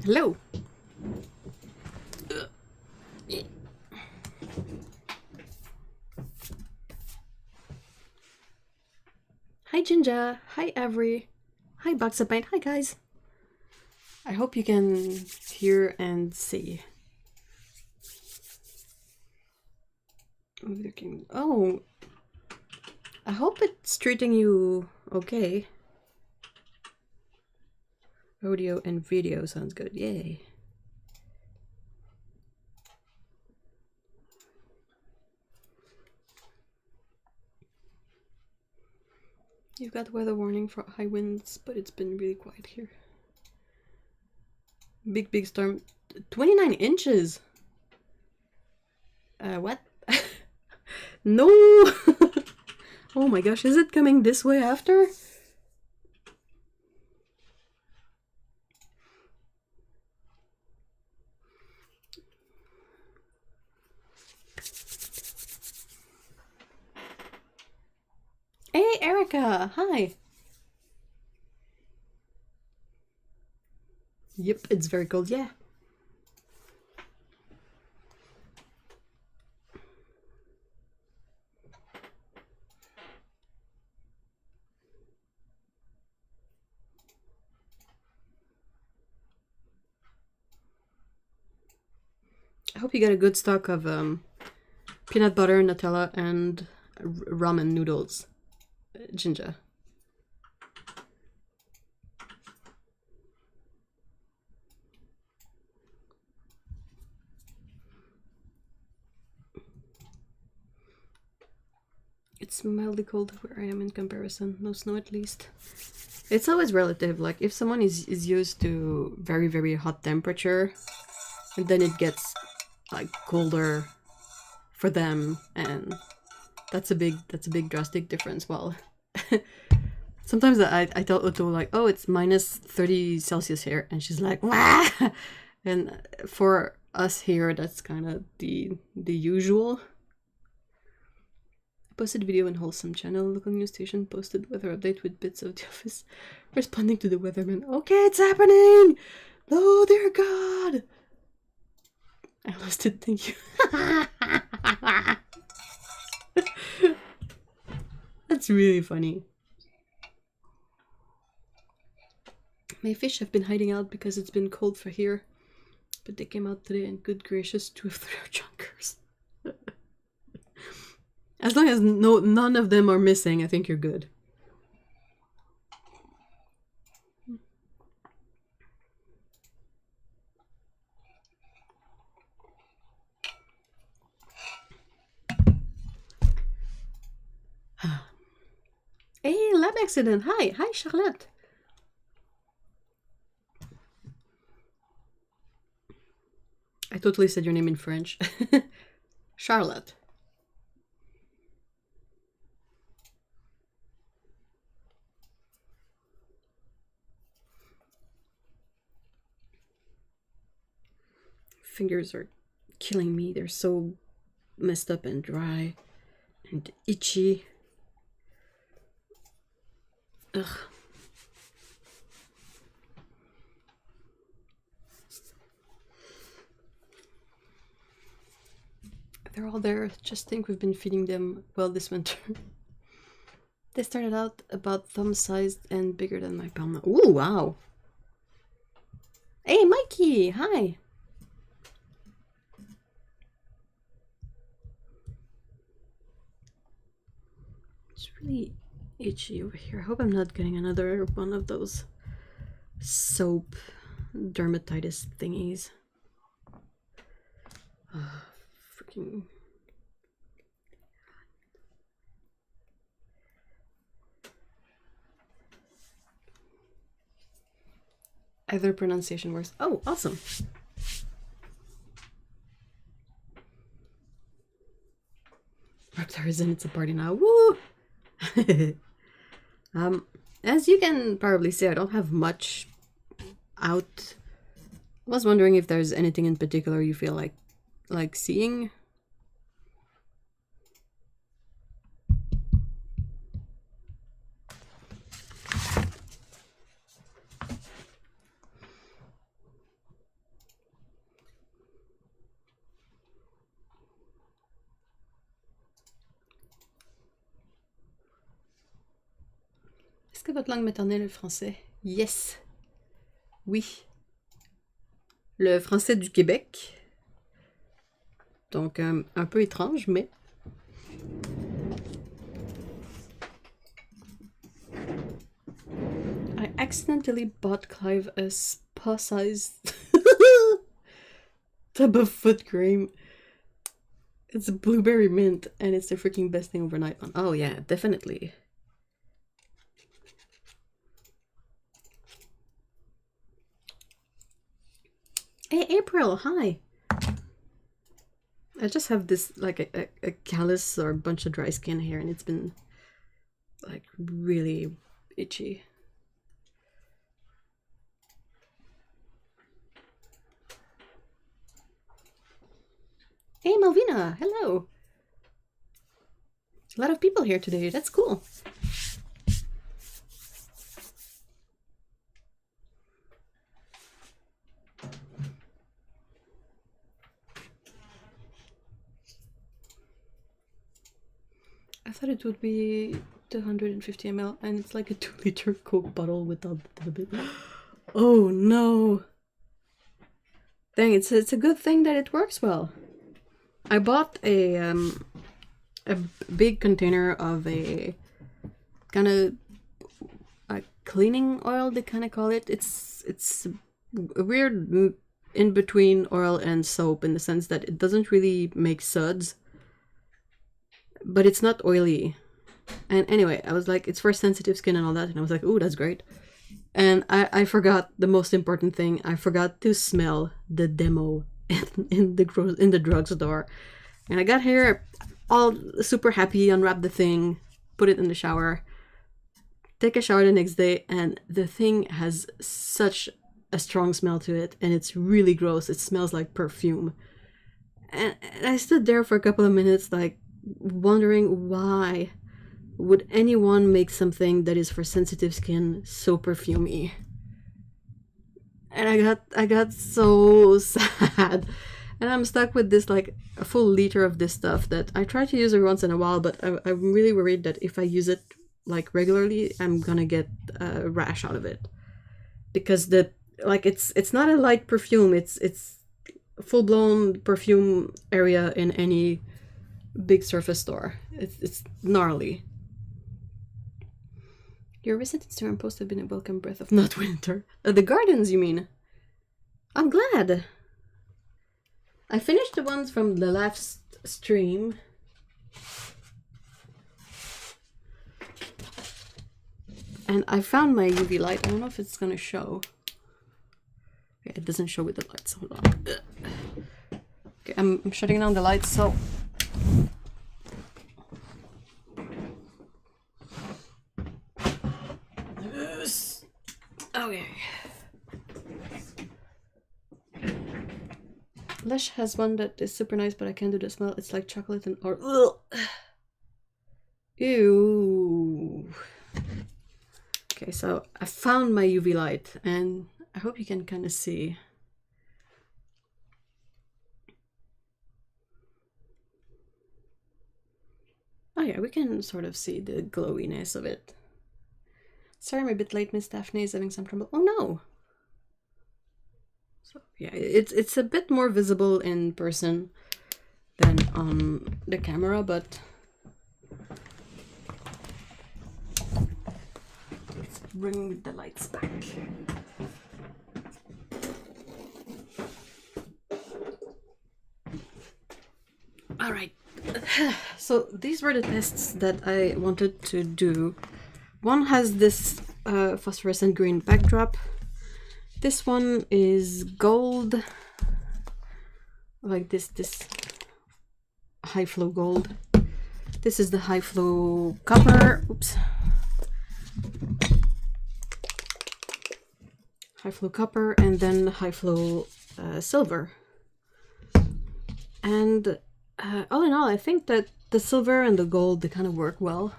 Hello. Hi Ginger. Hi Avery. Hi Bugsabite. Hi guys. I hope you can hear and see. Oh, I hope it's treating you okay. Audio and video sounds good. Yay. You've got weather warning for high winds, but it's been really quiet here. Big storm. 29 inches! What? No! Oh my gosh, is it coming this way after? Hey Erica, hi! Yep, it's very cold, yeah. hope you get a good stock of peanut butter, Nutella, and ramen noodles, Ginger. It's mildly cold where I am in comparison. No snow at least. It's always relative. Like if someone is used to very, very hot temperature and then it gets like colder for them, and that's a big drastic difference. Well, sometimes I tell Otto like, oh, it's minus 30 Celsius here, and she's like, wah! And for us here, that's kind of the usual. Posted video in wholesome channel. Local news station posted weather update with bits of the office responding to the weatherman. Okay, it's happening! Oh dear God! I lost it, thank you. That's really funny. My fish have been hiding out because it's been cold for here. But they came out today and good gracious, 2 of them are junkers. As long as none of them are missing, I think you're good. Hey, lab accident. Hi, Charlotte. I totally said your name in French. Charlotte. Fingers are killing me. They're so messed up and dry and itchy. Ugh. They're all there. Just think we've been feeding them well this winter. They started out about thumb-sized and bigger than my palm. Ooh, wow. Hey, Mikey! Hi! It's really itchy over here. I hope I'm not getting another one of those soap dermatitis thingies. Freaking... Either pronunciation works. Oh, awesome. Reptar is in, it's a party now. Woo! As you can probably see, I don't have much out. I was wondering if there's anything in particular you feel like seeing. Est-ce que votre langue maternelle est le français? Yes. Oui. Le français du Québec. Donc, un peu étrange, mais... I accidentally bought Clive a spa-sized tub of foot cream. It's a blueberry mint, and it's the freaking best thing overnight. Oh yeah, definitely. Hey, April, hi. I just have this, like, a callus or a bunch of dry skin here, and it's been, like, really itchy. Hey, Malvina, hello. A lot of people here today, that's cool. I thought it would be 250 ml, and it's like a 2-liter Coke bottle without the bit. Oh no! Dang, it's a good thing that it works well. I bought a big container of a kind of a cleaning oil, they kind of call it. It's a weird in between oil and soap in the sense that it doesn't really make suds, but it's not oily. And anyway, I was like, it's for sensitive skin and all that, and I was like, ooh, that's great. And I forgot the most important thing. I forgot to smell the demo in the drugstore. And I got here all super happy, unwrapped the thing, put it in the shower, take a shower the next day, and the thing has such a strong smell to it, and it's really gross. It smells like perfume. And I stood there for a couple of minutes, like, wondering why would anyone make something that is for sensitive skin so perfumey? And I got so sad. And I'm stuck with this, like, a full liter of this stuff that I try to use it once in a while, but I'm really worried that if I use it, like, regularly, I'm gonna get a rash out of it. Because it's not a light perfume, it's full-blown perfume area in any big surface store. It's gnarly. Your recent Instagram post have been a welcome breath of not winter. The gardens, you mean? I'm glad. I finished the ones from the last stream. And I found my UV light. I don't know if it's gonna show. Okay, it doesn't show with the lights. Hold on. Okay, I'm shutting down the lights, so... Okay. Lush has one that is super nice, but I can't do the smell. It's like chocolate and or ew. Okay, so I found my UV light, and I hope you can kind of see. Oh yeah, we can sort of see the glowiness of it. Sorry, I'm a bit late. Miss Daphne is having some trouble. Oh no! So yeah, it's a bit more visible in person than on the camera, but let's bring the lights back. All right. So these were the tests that I wanted to do. One has this phosphorescent green backdrop. This one is gold, like this high flow gold. This is the high flow copper. Oops. High flow copper, and then high flow silver. And all in all, I think that the silver and the gold, they kind of work well.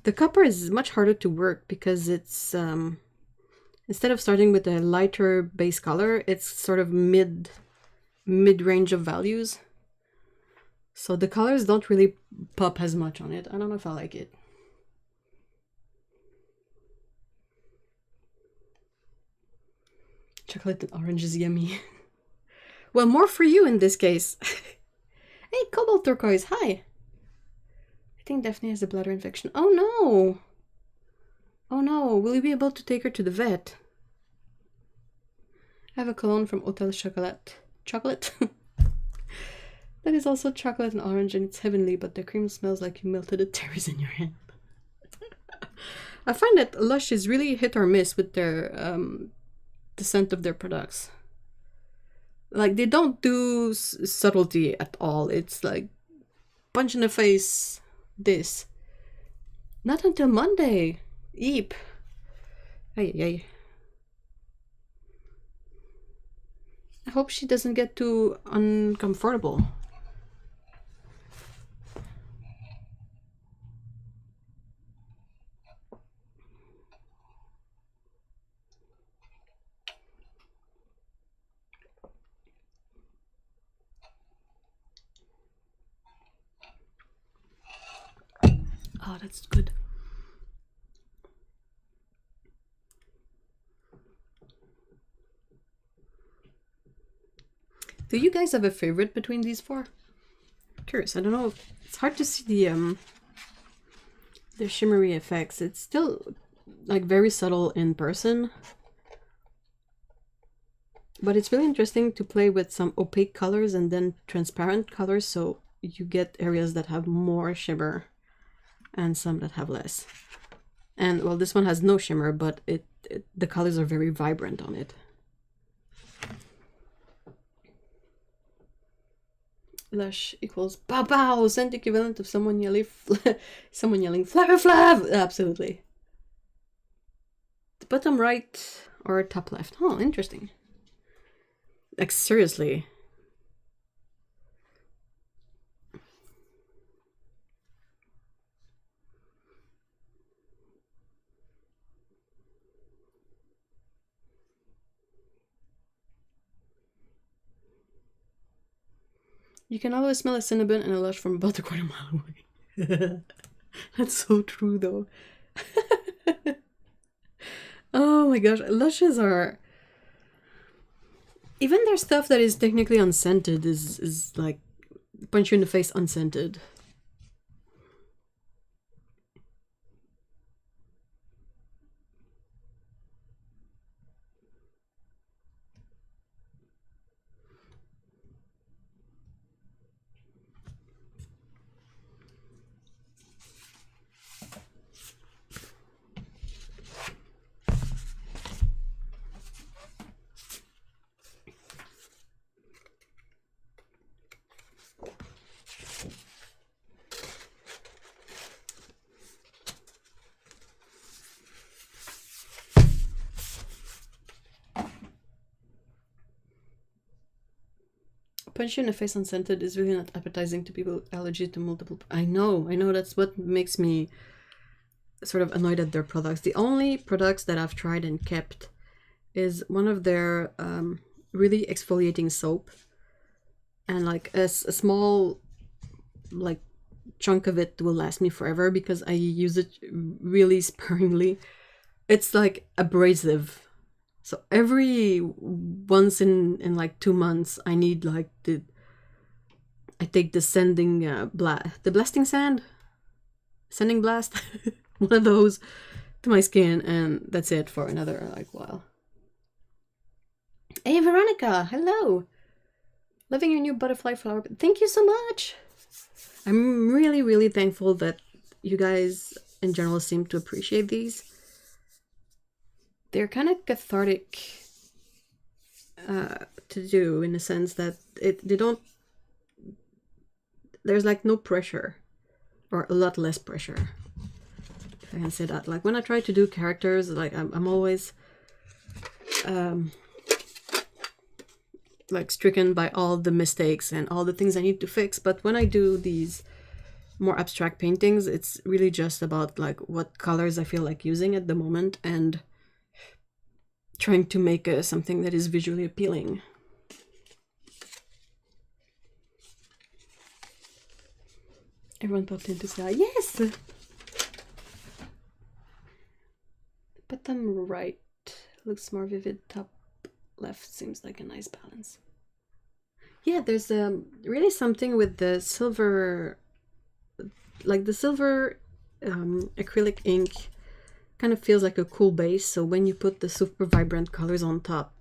The copper is much harder to work because it's, instead of starting with a lighter base color, it's sort of mid-range of values. So the colors don't really pop as much on it. I don't know if I like it. Chocolate and orange is yummy. Well, more for you in this case. Hey, Cobalt Turquoise, hi! I think Daphne has a bladder infection. Oh no! Oh no, will you be able to take her to the vet? I have a cologne from Hotel Chocolat. Chocolate? That is also chocolate and orange, and it's heavenly, but the cream smells like you melted the cherries in your hand. I find that Lush is really hit or miss with their the scent of their products. Like, they don't do subtlety at all. It's like punch in the face. This. Not until Monday. Eep. Ay, ay. I hope she doesn't get too uncomfortable. Oh, that's good. Do you guys have a favorite between these four? Curious. I don't know. It's hard to see the shimmery effects. It's still like very subtle in person. But it's really interesting to play with some opaque colors and then transparent colors, so you get areas that have more shimmer and some that have less. And well, this one has no shimmer, but the colors are very vibrant on it. Lush equals pow pow, scent equivalent of someone yelling flav flav. Absolutely. The bottom right or top left. Oh, interesting. Like, seriously. You can always smell a cinnamon and a lush from about a quarter mile away. That's so true, though. Oh my gosh, lushes are... Even their stuff that is technically unscented is like punch you in the face unscented. Punch you in the face unscented is really not appetizing to people with allergy to multiple... I know, that's what makes me sort of annoyed at their products. The only products that I've tried and kept is one of their really exfoliating soap. And like a small like chunk of it will last me forever because I use it really sparingly. It's like abrasive. So every once in like 2 months, I need like I take the blasting sand, sanding blast, one of those to my skin, and that's it for another like while. Hey Veronica, hello. Loving your new butterfly flower. Thank you so much. I'm really, really thankful that you guys in general seem to appreciate these. They're kind of cathartic to do in the sense that there's like no pressure, or a lot less pressure, if I can say that. Like when I try to do characters, like I'm always like stricken by all the mistakes and all the things I need to fix. But when I do these more abstract paintings, it's really just about like what colors I feel like using at the moment and trying to make something that is visually appealing. Everyone popped in to say yes! Bottom right looks more vivid, top left seems like a nice balance. Yeah, there's really something with the silver, like the silver acrylic ink kind of feels like a cool base, so when you put the super vibrant colors on top,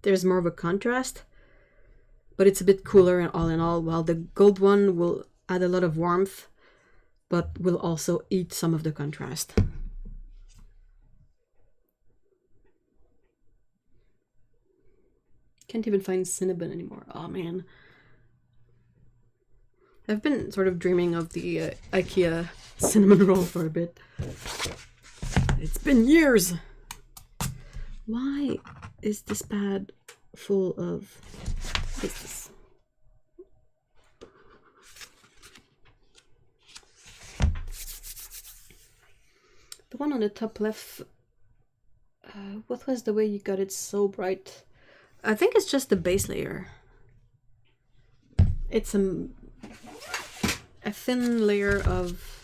there's more of a contrast, but it's a bit cooler and all in all, while the gold one will add a lot of warmth, but will also eat some of the contrast. Can't even find cinnamon anymore. Oh man. I've been sort of dreaming of the IKEA cinnamon roll for a bit. It's been years! Why is this pad full of... What is this? The one on the top left... what was the way you got it so bright? I think it's just the base layer. It's a thin layer of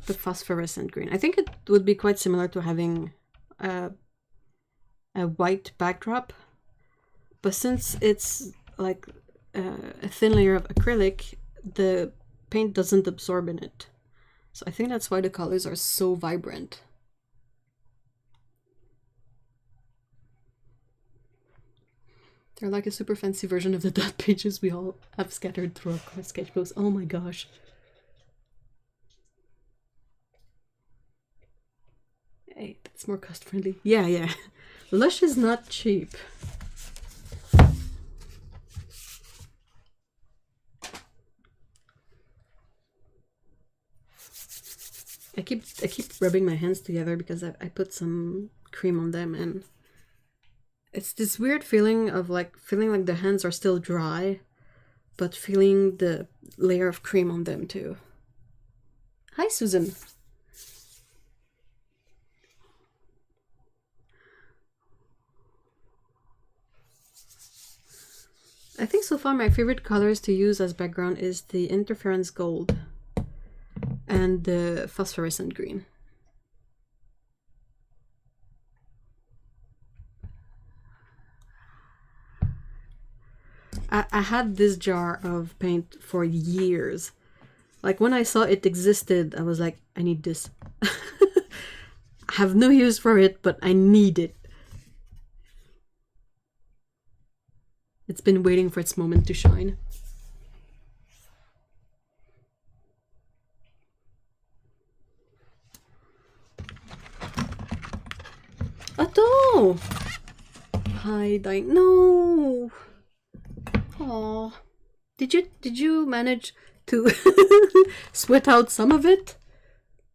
the phosphorescent green. I think it would be quite similar to having a white backdrop, but since it's like a thin layer of acrylic, the paint doesn't absorb in it. So I think that's why the colors are so vibrant. They're like a super fancy version of the dot pages we all have scattered throughout our sketchbooks. Oh my gosh. Hey, that's more cost friendly. Yeah, yeah. Lush is not cheap. I keep rubbing my hands together because I put some cream on them, and it's this weird feeling of like feeling like the hands are still dry, but feeling the layer of cream on them too. Hi, Susan. I think so far my favorite colors to use as background is the interference gold and the phosphorescent green. I had this jar of paint for years. Like when I saw it existed, I was like, I need this. I have no use for it, but I need it. It's been waiting for its moment to shine. Otto! Hi, no. Aw. Did you manage to sweat out some of it?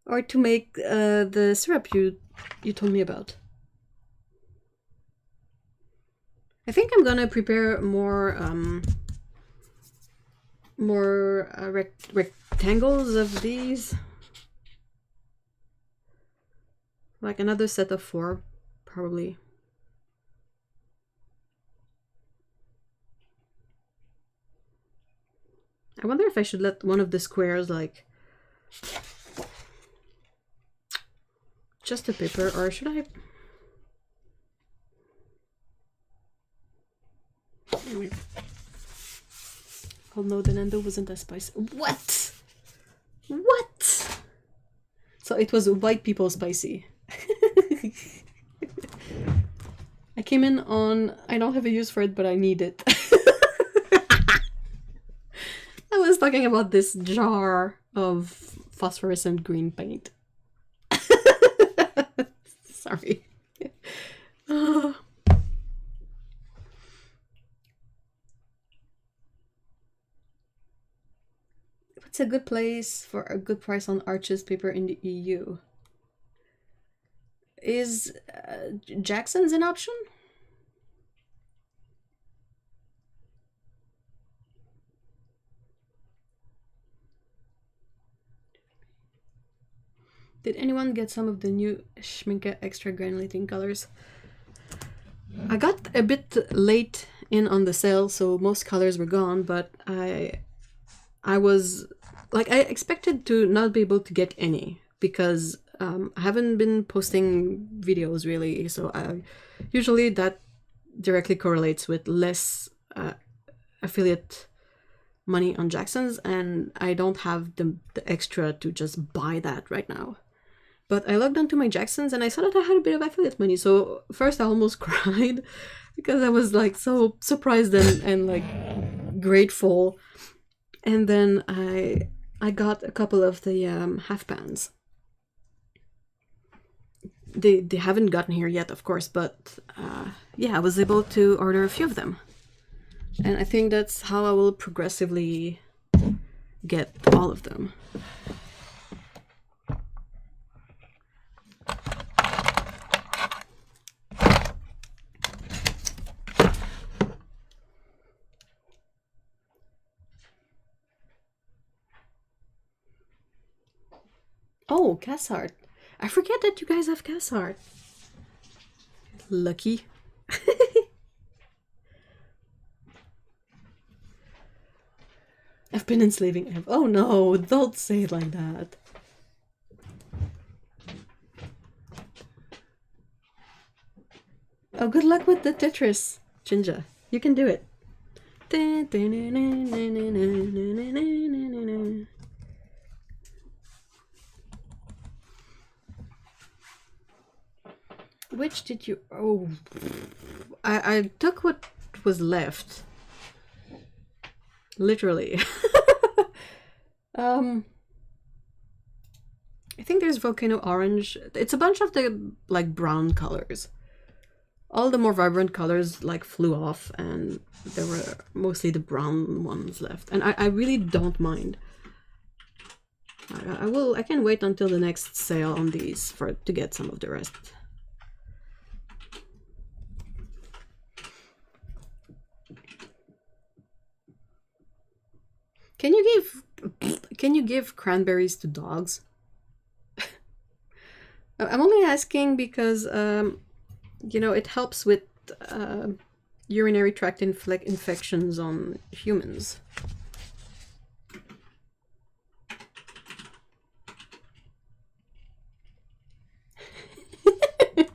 Or to make the syrup you told me about? I think I'm gonna prepare more rectangles of these. Like another set of 4, probably. I wonder if I should let one of the squares like just a paper, or should I? Anyway. Oh no, the Nando wasn't as spicy. What? What? So it was white people spicy. I came in on, I don't have a use for it, but I need it. I was talking about this jar of phosphorescent green paint. Sorry. What's a good place for a good price on Arches paper in the EU? Is Jackson's an option? Did anyone get some of the new Schminke extra granulating colors? I got a bit late in on the sale, so most colors were gone, but I was like, I expected to not be able to get any because I haven't been posting videos really, so usually that directly correlates with less affiliate money on Jackson's, and I don't have the extra to just buy that right now. But I logged onto my Jackson's and I saw that I had a bit of affiliate money. So first I almost cried because I was like so surprised and like grateful. And then I got a couple of the half pans. They haven't gotten here yet, of course, but yeah, I was able to order a few of them. And I think that's how I will progressively get all of them. Oh, Cass art. I forget that you guys have Cass art. Lucky. I've been enslaving Ev. Oh no, don't say it like that. Oh, good luck with the Tetris, Jinja. You can do it. Which did you... Oh, I took what was left. Literally. I think there's Volcano Orange. It's a bunch of the like brown colors. All the more vibrant colors like flew off, and there were mostly the brown ones left. And I really don't mind. I can wait until the next sale on these to get some of the rest. Can you give cranberries to dogs? I'm only asking because you know, it helps with urinary tract infections on humans. I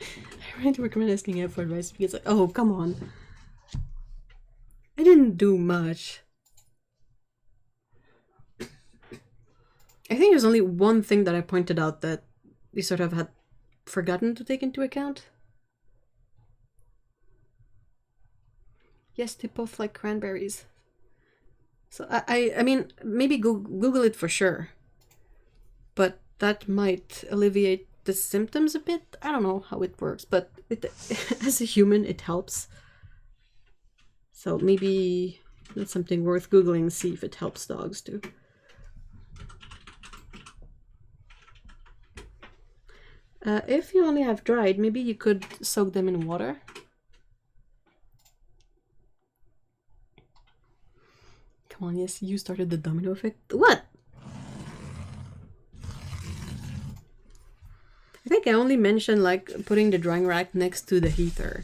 really recommend asking Ed for advice because, like, oh, come on. I didn't do much. I think there's only one thing that I pointed out that we sort of had forgotten to take into account. Yes, they both like cranberries. So I mean, maybe Google it for sure. But that might alleviate the symptoms a bit. I don't know how it works, but as a human, it helps. So maybe that's something worth Googling, see if it helps dogs too. If you only have dried, maybe you could soak them in water. Come on, yes, you started the domino effect. What? I think I only mentioned like putting the drying rack next to the heater.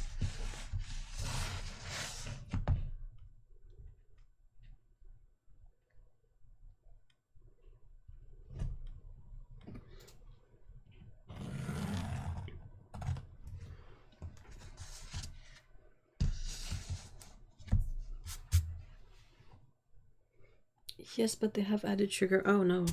Yes, but they have added sugar. Oh no.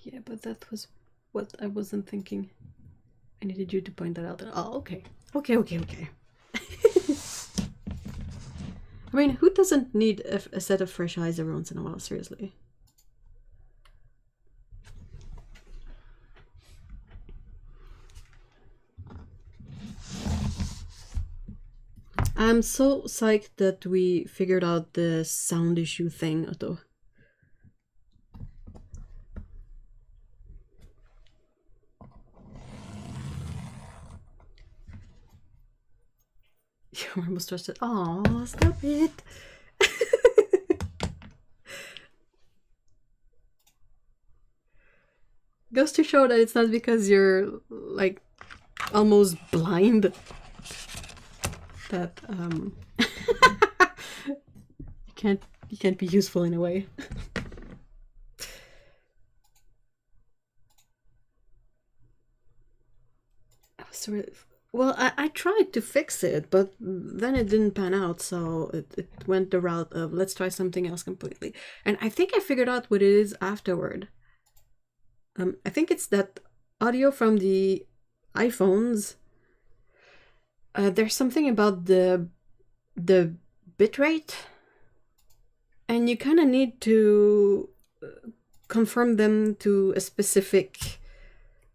Yeah, but that was what I wasn't thinking. I needed you to point that out. Oh, okay. Okay. I mean, who doesn't need a set of fresh eyes every once in a while, seriously? I'm so psyched that we figured out the sound issue thing, Otto. You almost touched it. Oh, stop it. Goes to show that it's not because you're like almost blind that you can't be useful in a way. I was sort of, well, I tried to fix it, but then it didn't pan out, so it went the route of let's try something else completely. And I think I figured out what it is afterward. I think it's that audio from the iPhones. There's something about the bitrate, and you kind of need to confirm them to a specific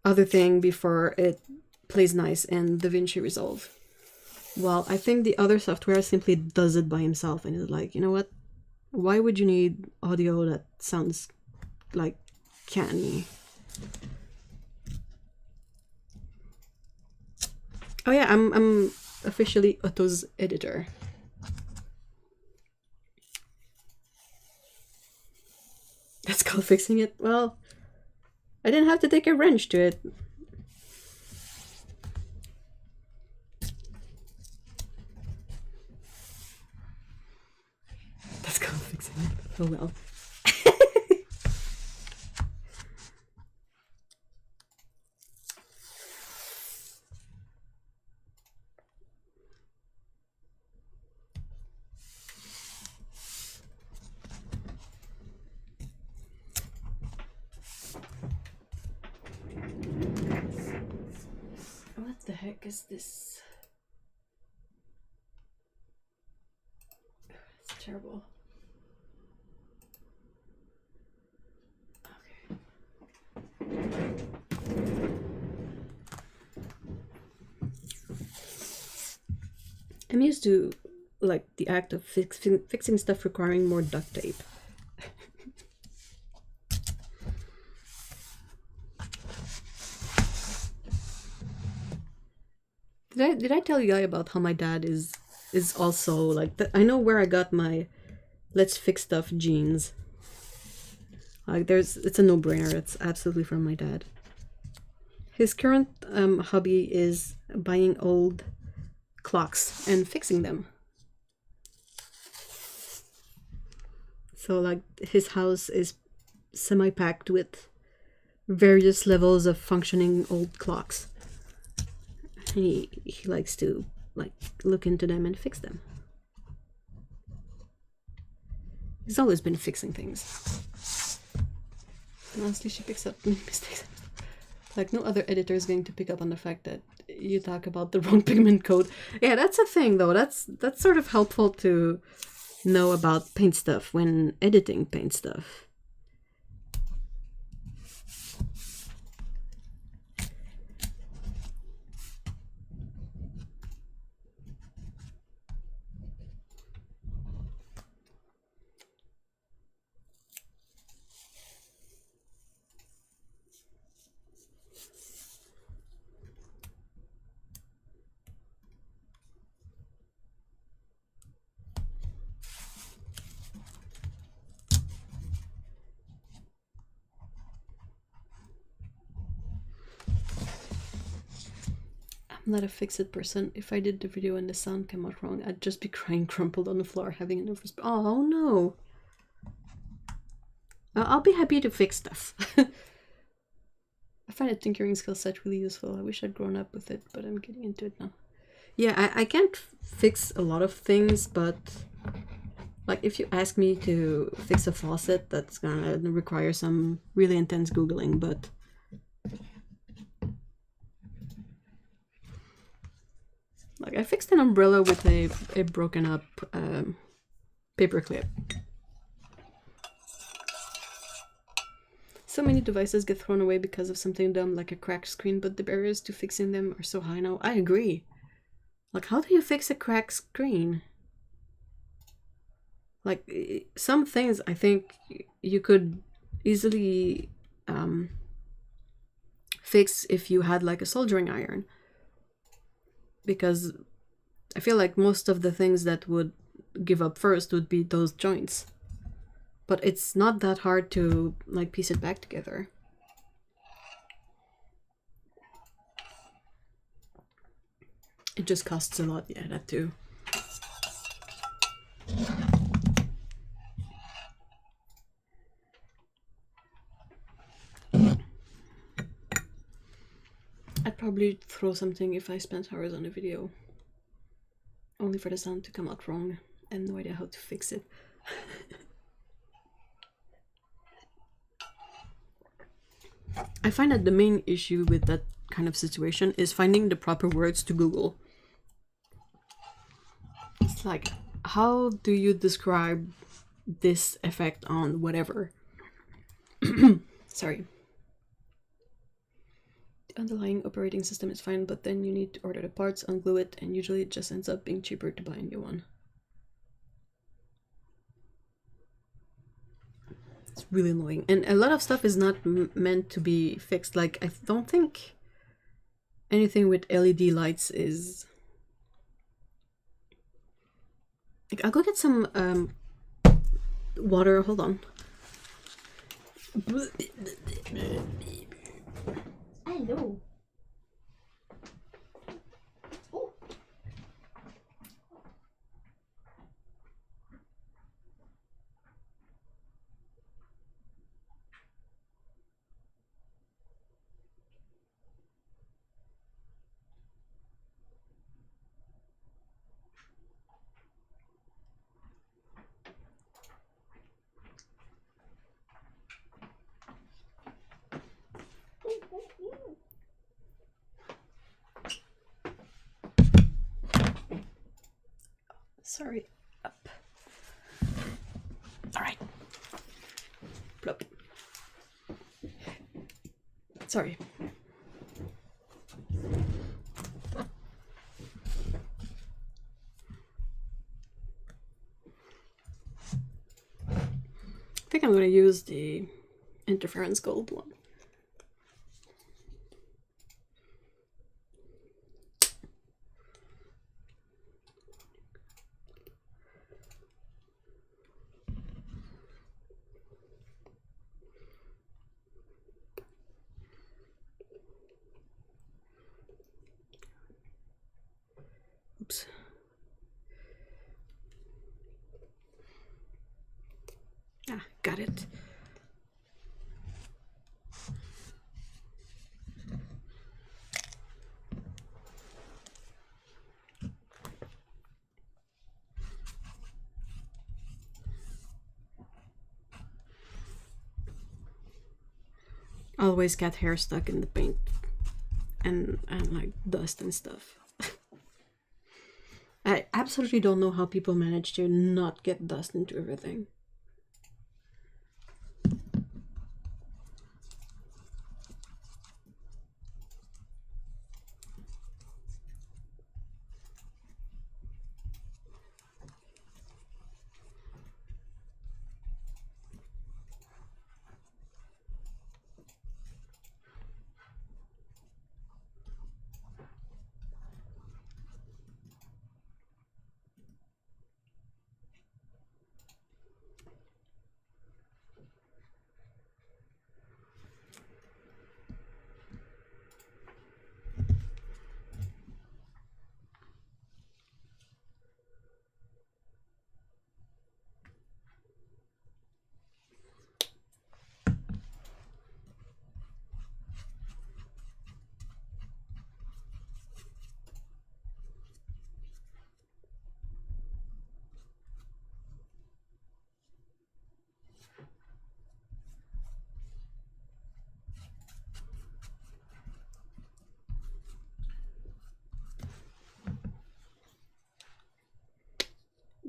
other thing before it plays nice in DaVinci Resolve. Well, I think the other software simply does it by himself and is like, you know what? Why would you need audio that sounds like canny? Oh yeah, I'm officially Otto's editor. That's called fixing it. Well, I didn't have to take a wrench to it. That's called fixing it. Oh well. What the heck is this? It's terrible. I'm used to like the act of fixing stuff requiring more duct tape. Did I tell you guys about how my dad is also like that? I know where I got my let's fix stuff jeans. Like it's a no-brainer. It's absolutely from my dad. His current hobby is buying old clocks and fixing them. So like his house is semi-packed with various levels of functioning old clocks. He likes to like look into them and fix them. He's always been fixing things. And honestly, she picks up mistakes. Like no other editor is going to pick up on the fact that you talk about the wrong pigment code. Yeah, that's a thing though. That's sort of helpful to know about paint stuff when editing paint stuff. I'm not a fix-it person. If I did the video and the sound came out wrong, I'd just be crying crumpled on the floor, having a nervous... Oh no! I'll be happy to fix stuff. I find a tinkering skill set really useful. I wish I'd grown up with it, but I'm getting into it now. Yeah, I can't fix a lot of things, but... Like, if you ask me to fix a faucet, that's gonna require some really intense Googling, but... Like, I fixed an umbrella with a broken up paper clip. So many devices get thrown away because of something dumb like a cracked screen, but the barriers to fixing them are so high now. I agree. Like, how do you fix a cracked screen? Like, some things I think you could easily fix if you had like a soldering iron. Because I feel like most of the things that would give up first would be those joints. But it's not that hard to like piece it back together. It just costs a lot, yeah, that too. I'd probably throw something if I spent hours on a video. Only for the sound to come out wrong. I have no idea how to fix it. I find that the main issue with that kind of situation is finding the proper words to Google. It's like, how do you describe this effect on whatever? Sorry. The underlying operating system is fine, but then you need to order the parts, unglue it, and usually it just ends up being cheaper to buy a new one. It's really annoying. And a lot of stuff is not meant to be fixed. Like, I don't think anything with LED lights is... Like, I'll go get some water. Hold on. Hello. Oh. Sorry. Up. All right. Plop. Sorry. I think I'm going to use the interference gold one. Oops. Ah, got it. Always get hair stuck in the paint and like dust and stuff. I absolutely don't know how people manage to not get dust into everything.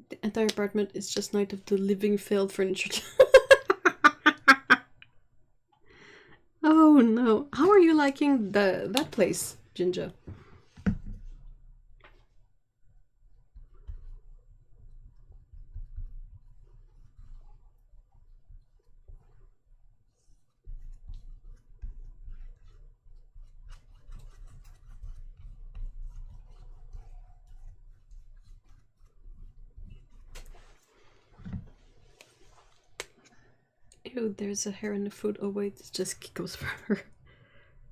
The entire apartment is just Night of the Living failed furniture. Oh no. How are you liking that place, Ginger? Ew, there's a hair in the food. Oh wait, it's just Kiko's fur.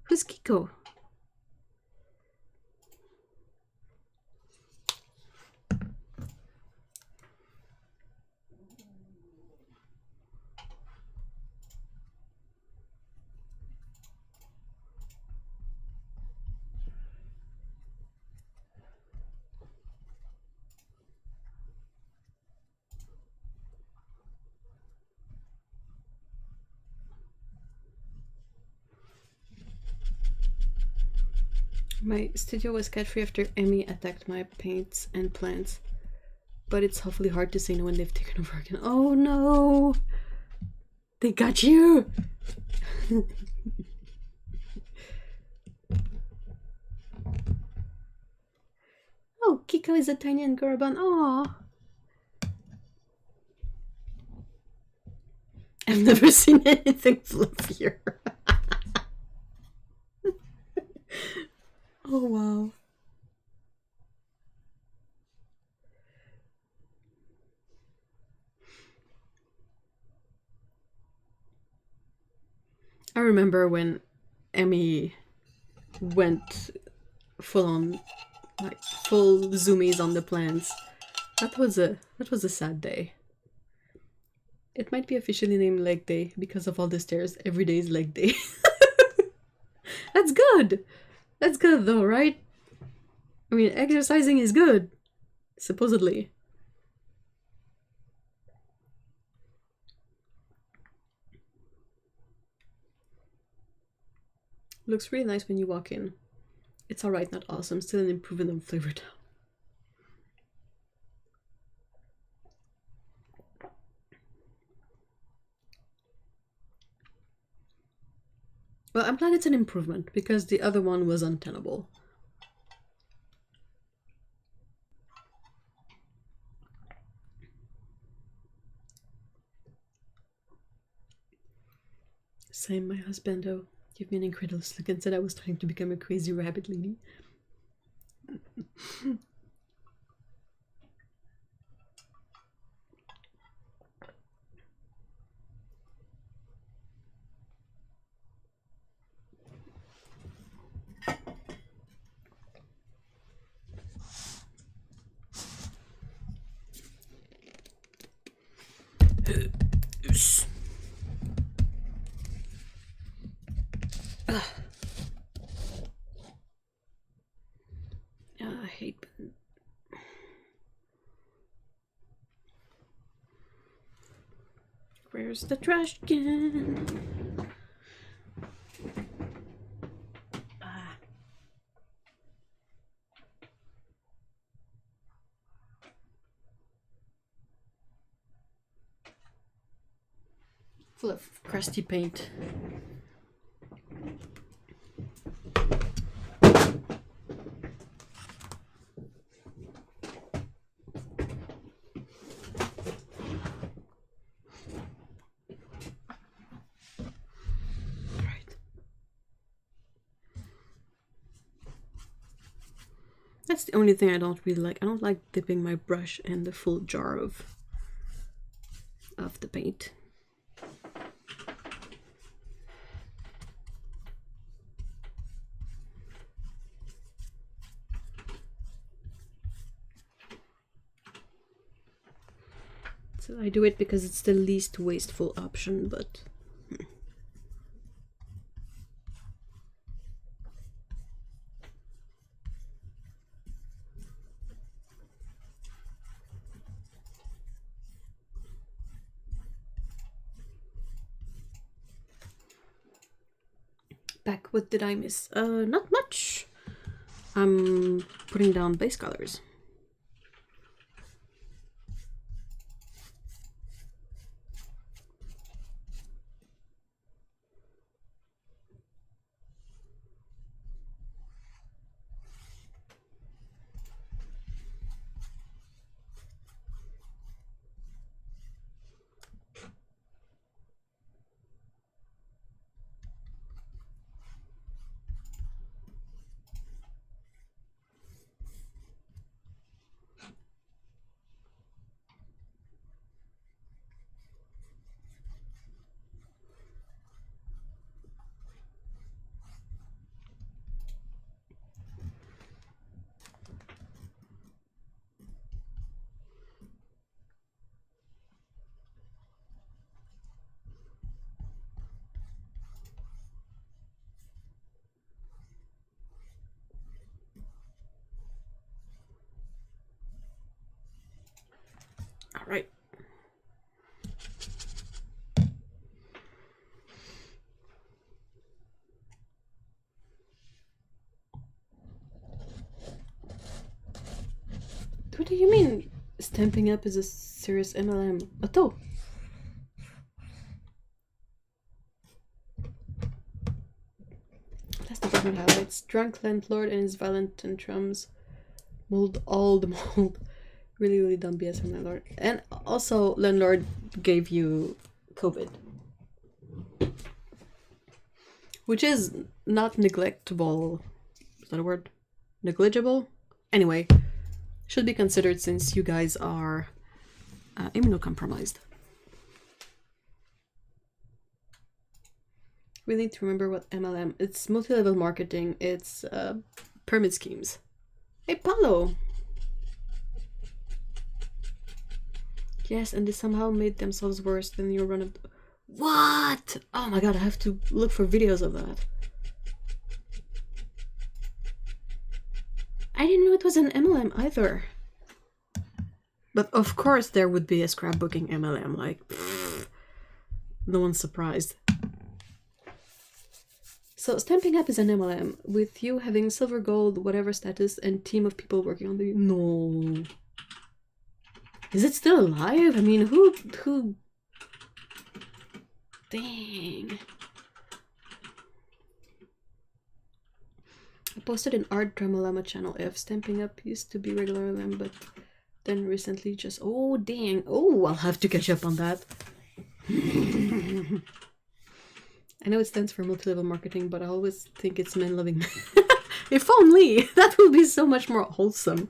Who's Kiko? My studio was cat-free after Emmy attacked my paints and plants. But it's awfully hard to say no when they've taken over again. Oh no! They got you! Oh, Kiko is a tiny Angora. Aww. I've never seen anything fluffier. Oh wow. I remember when Emmy went full on, like full zoomies on the plants. That was a sad day. It might be officially named leg day because of all the stairs. Every day is leg day. That's good. That's good though, right? I mean, exercising is good, supposedly. Looks really nice when you walk in. It's alright, not awesome. Still an improvement on flavor down. Well, I'm glad it's an improvement because the other one was untenable. Same, my husband, though, gave me an incredulous look and said I was starting to become a crazy rabbit lady. I hate pen. Where's the trash can? Full of crusty paint. That's the only thing I don't really like. I don't like dipping my brush in the full jar of the paint. So I do it because it's the least wasteful option, but back, what did I miss? Not much. I'm putting down base colors. All right. What do you mean Stampin' Up is a serious MLM? Otto! Last department highlights. Drunk landlord and his violent tantrums. Mold all the mold. Really, really dumb BS from landlord. And also, landlord gave you COVID. Which is not neglectable. Is that a word? Negligible? Anyway, should be considered since you guys are immunocompromised. We need to remember what MLM. It's multi-level marketing. It's pyramid schemes. Hey, Paulo. Yes, and they somehow made themselves worse than your run of. What? Oh my god! I have to look for videos of that. I didn't know it was an MLM either. But of course there would be a scrapbooking MLM, like, pfft, no one's surprised. So Stamping Up is an MLM, with you having silver, gold, whatever status, and team of people working on the... No. Is it still alive? I mean, who... Dang. I posted an Art Dramalama channel if Stamping Up used to be regular LM, but then recently just... Oh, dang. Oh, I'll have to catch up on that. I know it stands for multi-level marketing, but I always think it's men-loving. If only! That would be so much more wholesome.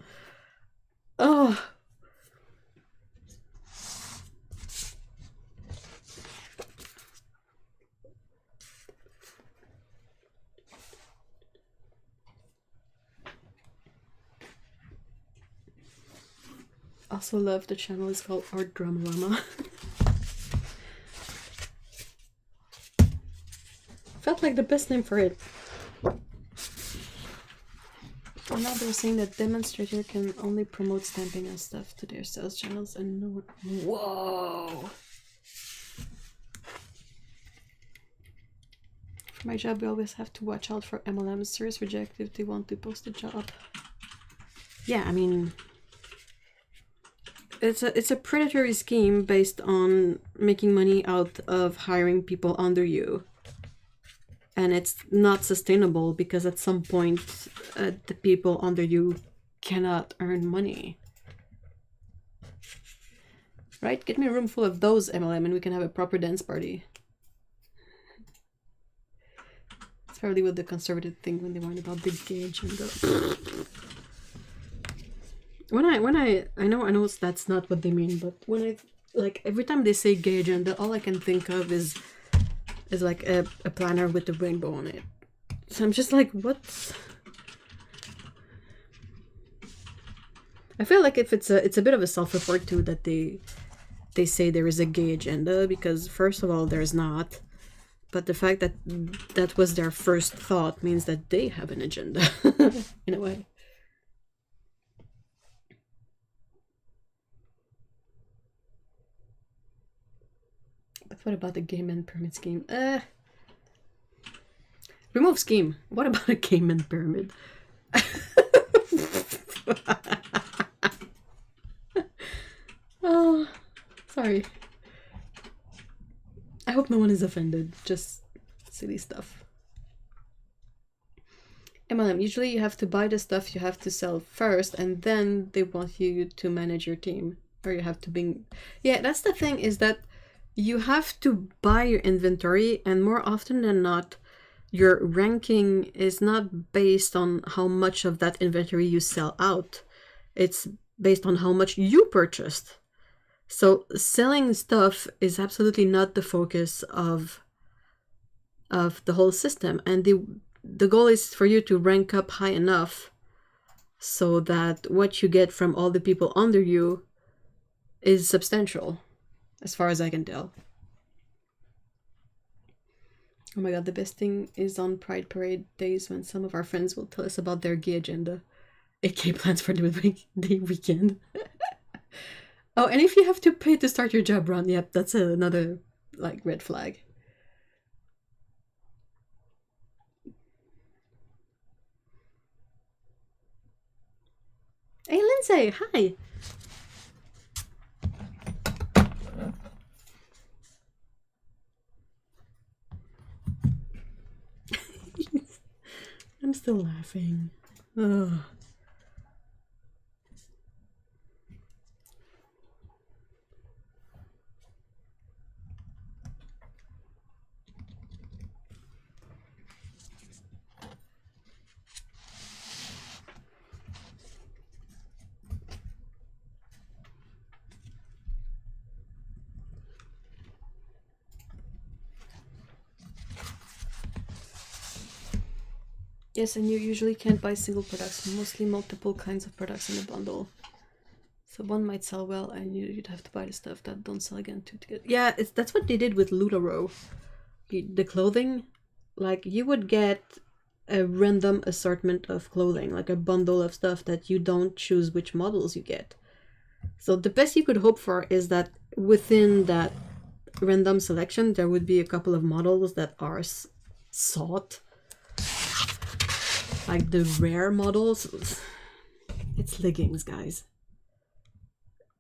Oh. Also love the channel is called Art Dramalama. Felt like the best name for it. And now they're saying that demonstrator can only promote stamping and stuff to their sales channels and no one... Whoa! For my job, we always have to watch out for MLMs. Serious reject if they want to post a job. Yeah, I mean... It's a predatory scheme based on making money out of hiring people under you. And it's not sustainable because at some point the people under you cannot earn money. Right? Get me a room full of those MLM and we can have a proper dance party. It's probably what the conservative think when they warn about big gauge and the... I know that's not what they mean, but when I, like, every time they say gay agenda, all I can think of is like a planner with a rainbow on it. So I'm just like, what? I feel like if it's a bit of a self-report too that they say there is a gay agenda, because first of all there's not, but the fact that that was their first thought means that they have an agenda in a way. But what about the gay men pyramid scheme? Remove scheme. What about a gay men pyramid? Oh, sorry. I hope no one is offended. Just silly stuff. MLM. Usually you have to buy the stuff you have to sell first, and then they want you to manage your team. Or you have to be... Yeah, that's the thing, is that you have to buy your inventory, and more often than not, your ranking is not based on how much of that inventory you sell out. It's based on how much you purchased. So selling stuff is absolutely not the focus of the whole system. And the goal is for you to rank up high enough so that what you get from all the people under you is substantial. As far as I can tell. Oh my god, the best thing is on Pride Parade days when some of our friends will tell us about their gay agenda. AK plans for the weekend. Oh, and if you have to pay to start your job run, yep, that's another, like, red flag. Hey, Lindsay, hi! I'm still laughing. Ugh. Yes, and you usually can't buy single products, mostly multiple kinds of products in a bundle. So one might sell well, and you'd have to buy the stuff that don't sell again to get. Yeah, that's what they did with Lutero. The clothing, like you would get a random assortment of clothing, like a bundle of stuff that you don't choose which models you get. So the best you could hope for is that within that random selection, there would be a couple of models that are sought. Like the rare models. It's leggings, guys.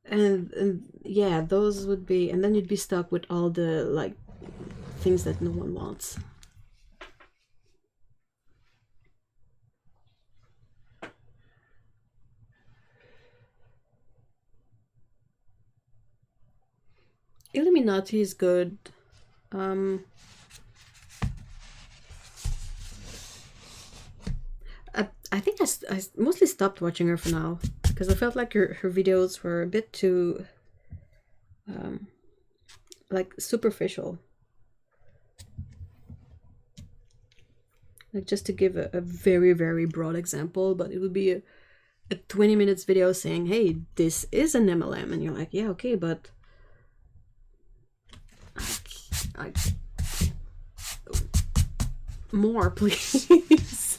And yeah, those would be, and then you'd be stuck with all the like things that no one wants. Illuminati is good. I think I mostly stopped watching her for now because I felt like her videos were a bit too like superficial. Like just to give a very, very broad example, but it would be a 20 minutes video saying, hey, this is an MLM, and you're like, yeah, okay, but more, please.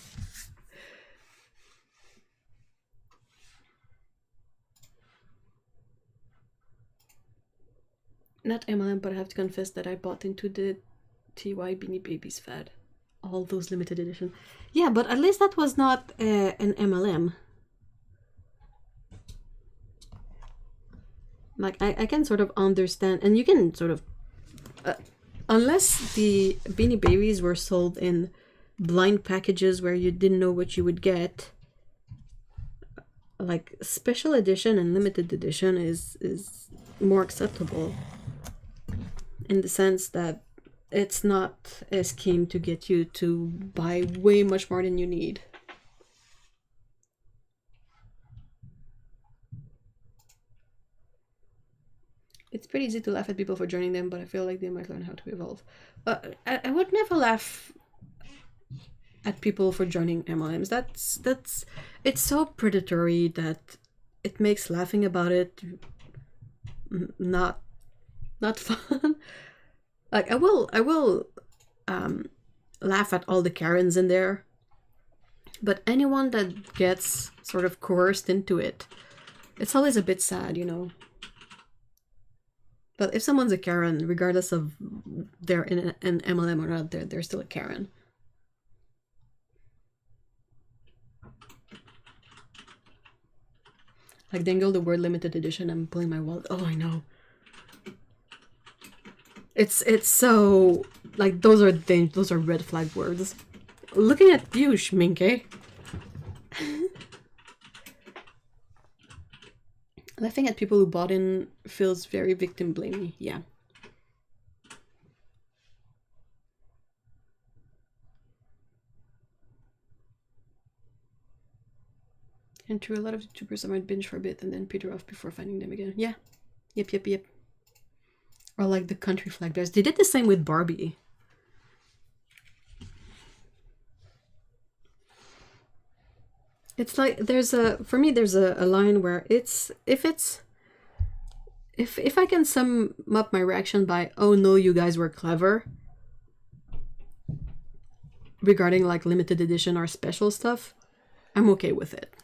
Not MLM, but I have to confess that I bought into the TY Beanie Babies fad. All those limited edition. Yeah, but at least that was not an MLM. Like, I can sort of understand, and you can sort of... unless the Beanie Babies were sold in blind packages where you didn't know what you would get, like, special edition and limited edition is more acceptable. In the sense that it's not a scheme to get you to buy way much more than you need. It's pretty easy to laugh at people for joining them, but I feel like they might learn how to evolve. I would never laugh at people for joining MLMs. That's it's so predatory that it makes laughing about it not fun. Like I will laugh at all the Karens in there, but anyone that gets sort of coerced into it, it's always a bit sad, you know. But if someone's a Karen, regardless of they're in an MLM or not, they're still a Karen. Like dangle the word limited edition, I'm pulling my wallet. Oh, I know. It's so like those are red flag words. Looking at you, Schminke. Laughing at people who bought in feels very victim blamey. Yeah. And true, a lot of YouTubers I might binge for a bit and then peter off before finding them again. Yeah. Yep. Or like the country flag bears. They did the same with Barbie. It's like for me there's a line where if I can sum up my reaction by, oh no, you guys were clever, regarding like limited edition or special stuff, I'm okay with it.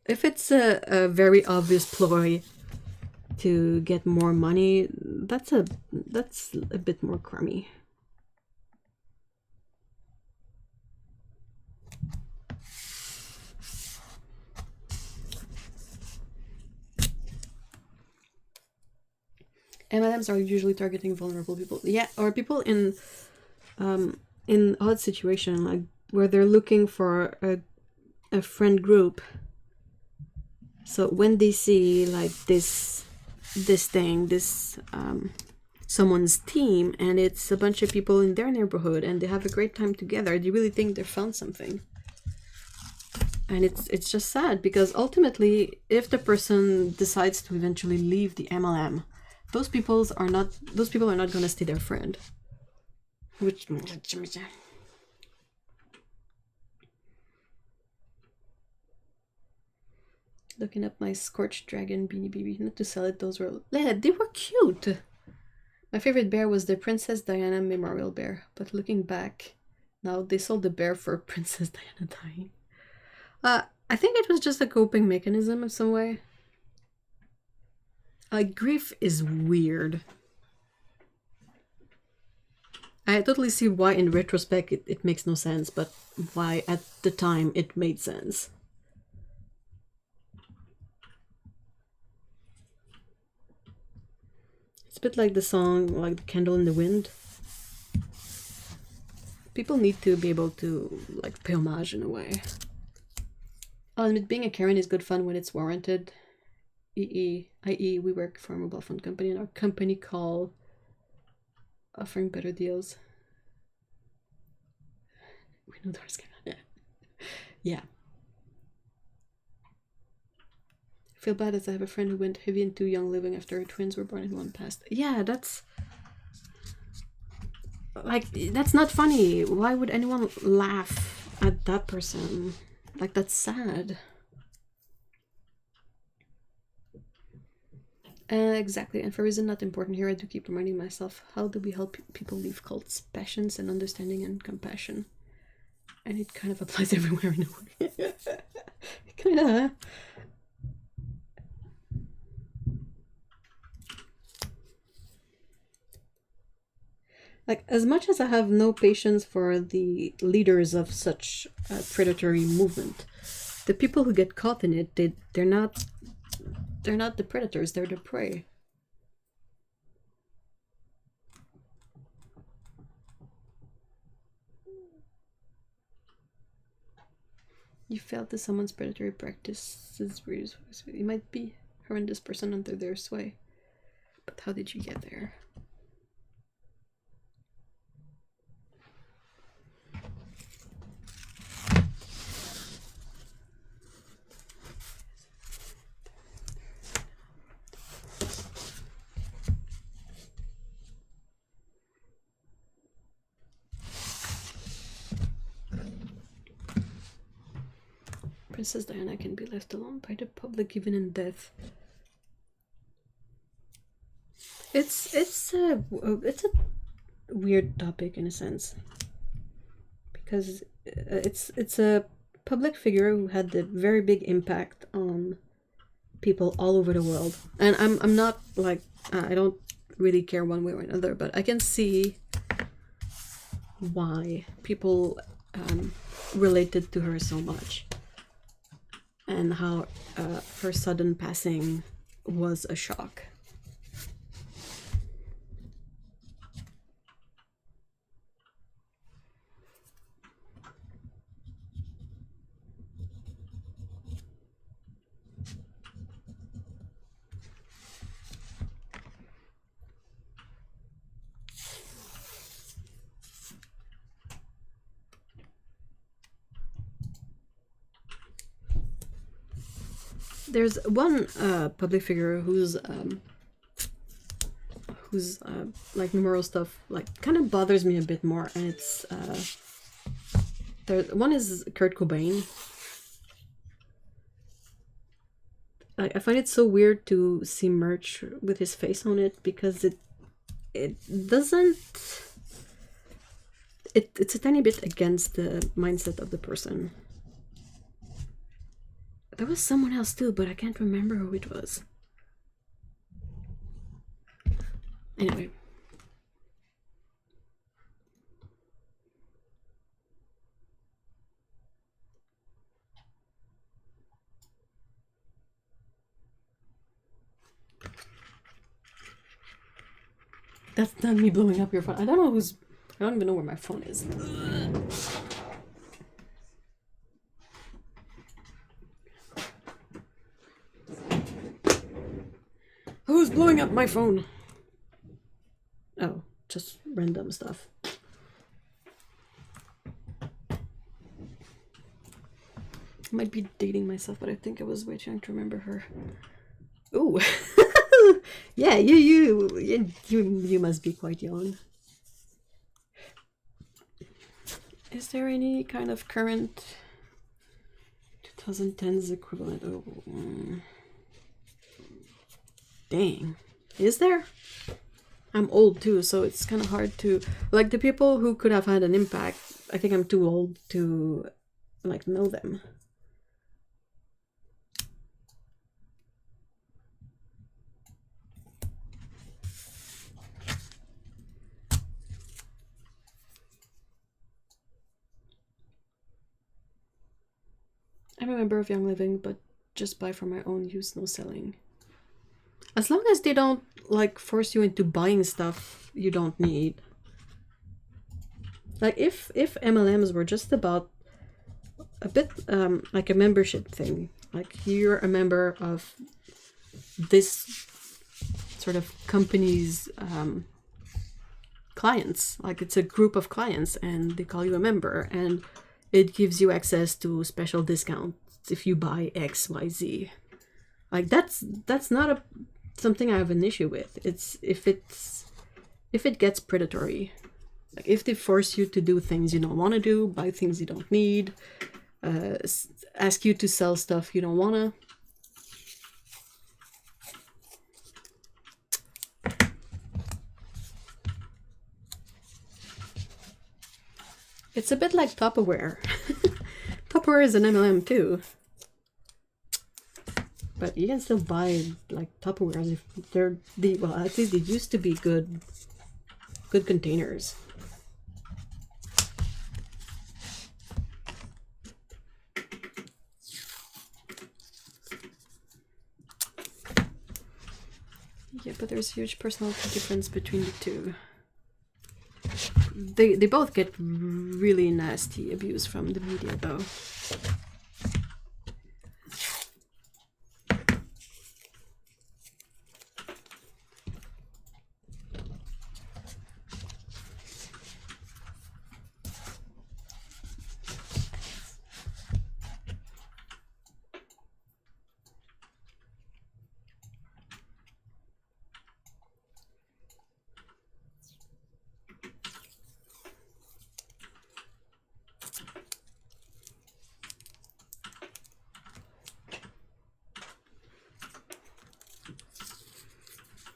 If it's a very obvious ploy to get more money, that's a bit more crummy. MLMs are usually targeting vulnerable people. Yeah, or people in odd situation, like where they're looking for a friend group. So when they see like this someone's team, and it's a bunch of people in their neighborhood and they have a great time together, they really think they found something. And it's just sad, because ultimately if the person decides to eventually leave the MLM, those people are not going to stay their friend. Which Looking up my Scorched Dragon Beanie Baby. Not to sell it, those were... Yeah, they were cute! My favorite bear was the Princess Diana Memorial Bear. But looking back, now they sold the bear for Princess Diana dying. I think it was just a coping mechanism in some way. Grief is weird. I totally see why in retrospect it makes no sense, but why at the time it made sense. It's a bit like the song, like The Candle in the Wind. People need to be able to, like, pay homage in a way. I'll admit, being a Karen is good fun when it's warranted. i.e. we work for a mobile phone company and our company call offering better deals. We know there's yeah. I feel bad as I have a friend who went heavy into young living after her twins were born and one passed. Yeah, that's... Like, that's not funny. Why would anyone laugh at that person? Like, that's sad. Exactly, and for a reason not important here, I do keep reminding myself, how do we help people leave cults? Passions and understanding and compassion. And it kind of applies everywhere in a way. Kinda. Like, as much as I have no patience for the leaders of such a predatory movement, the people who get caught in it, they're not the predators, they're the prey. You felt that someone's predatory practices really, it might be a horrendous person under their sway. But how did you get there? Princess Diana can be left alone by the public even in death. It's a weird topic in a sense, because it's a public figure who had a very big impact on people all over the world, and I'm not like I don't really care one way or another, but I can see why people related to her so much. And how her sudden passing was a shock. There's one public figure who's like memorial stuff like kind of bothers me a bit more, and it's one is Kurt Cobain. I find it so weird to see merch with his face on it, because it doesn't. It's a tiny bit against the mindset of the person. There was someone else too, but I can't remember who it was. Anyway. That's not me blowing up your phone. I don't even know where my phone is. Who's blowing up my phone? Oh, just random stuff. I might be dating myself, but I think I was way too young to remember her. Ooh. Yeah, you must be quite young. Is there any kind of current to 2010's equivalent. Oh, dang. Is there? I'm old too, so it's kind of hard to... Like, the people who could have had an impact, I think I'm too old to, like, know them. I'm a member of Young Living, but just buy for my own use, no selling. As long as they don't, like, force you into buying stuff you don't need. Like, if MLMs were just about a bit like a membership thing, like you're a member of this sort of company's clients, like it's a group of clients and they call you a member and it gives you access to special discounts if you buy XYZ. Like that's not something I have an issue with. It's if it gets predatory, like if they force you to do things you don't want to do, buy things you don't need, ask you to sell stuff you don't want to. It's a bit like Tupperware. Tupperware is an MLM too. But you can still buy like Tupperwares if they're well, at least they used to be good containers. Yeah, but there's a huge personality difference between the two. They both get really nasty abuse from the media though.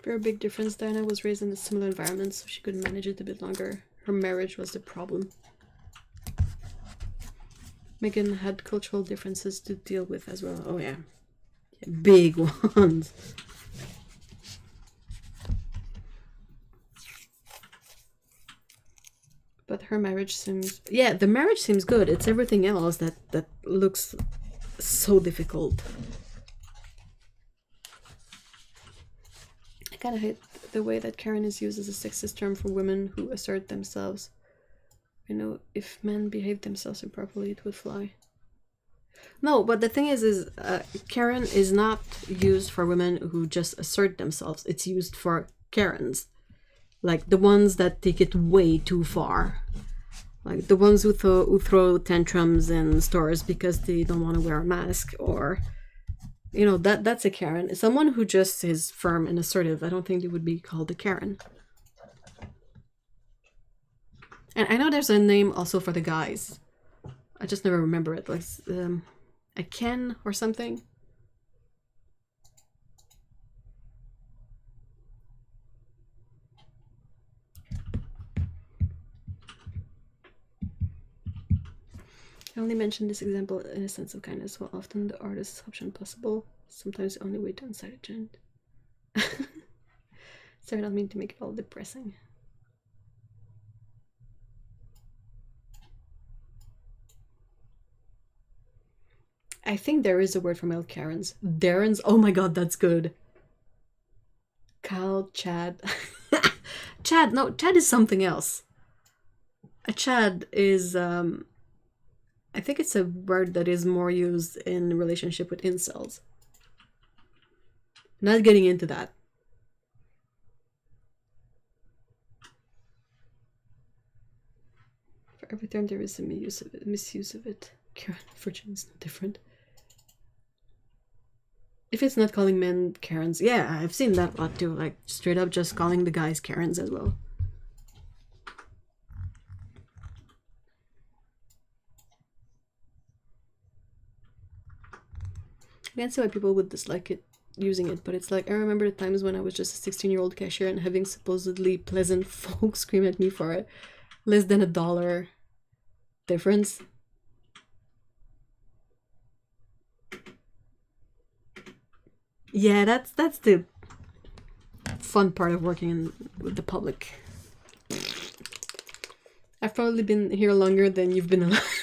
Very big difference. Diana was raised in a similar environment, so she could manage it a bit longer. Her marriage was the problem. Megan had cultural differences to deal with as well. Oh yeah, big ones. But her marriage seems... Yeah, the marriage seems good. It's everything else that looks so difficult. I kind of hate the way that Karen is used as a sexist term for women who assert themselves. You know, if men behave themselves improperly, it would fly. No, but the thing is Karen is not used for women who just assert themselves. It's used for Karens. Like the ones that take it way too far. Like the ones who throw tantrums in stores because they don't want to wear a mask, or... You know, that's a Karen. Someone who just is firm and assertive, I don't think they would be called a Karen. And I know there's a name also for the guys. I just never remember it. Like a Ken or something. I only mention this example in a sense of kindness, while often the artist's option possible, sometimes the only way to incite a gent. Sorry, I don't mean to make it all depressing. I think there is a word for male Karens. Darrens? Oh my god, that's good. Kyle, Chad. Chad, no, Chad is something else. A Chad is, I think it's a word that is more used in relationship with incels. Not getting into that. For every term there is a misuse of it. Karen Virgin is no different. If it's not calling men Karens, yeah, I've seen that a lot too. Like straight up just calling the guys Karens as well. I can't see why people would dislike it, using it, but it's like, I remember the times when I was just a 16-year-old cashier and having supposedly pleasant folks scream at me for less than $1 difference. Yeah, that's the fun part of working with the public. I've probably been here longer than you've been alive.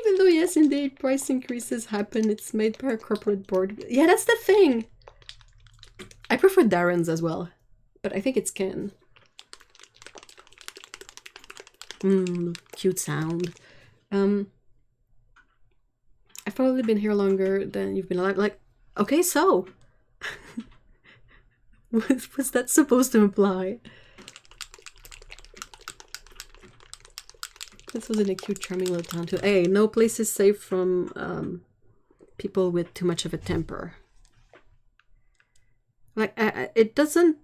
Even though, yes, indeed, price increases happen. It's made by a corporate board. Yeah, that's the thing. I prefer Darren's as well, but I think it's Ken. Cute sound. I've probably been here longer than you've been alive. Like, okay, so what's that supposed to imply? This was in a cute, charming little town too. Hey, no place is safe from people with too much of a temper. Like, it doesn't.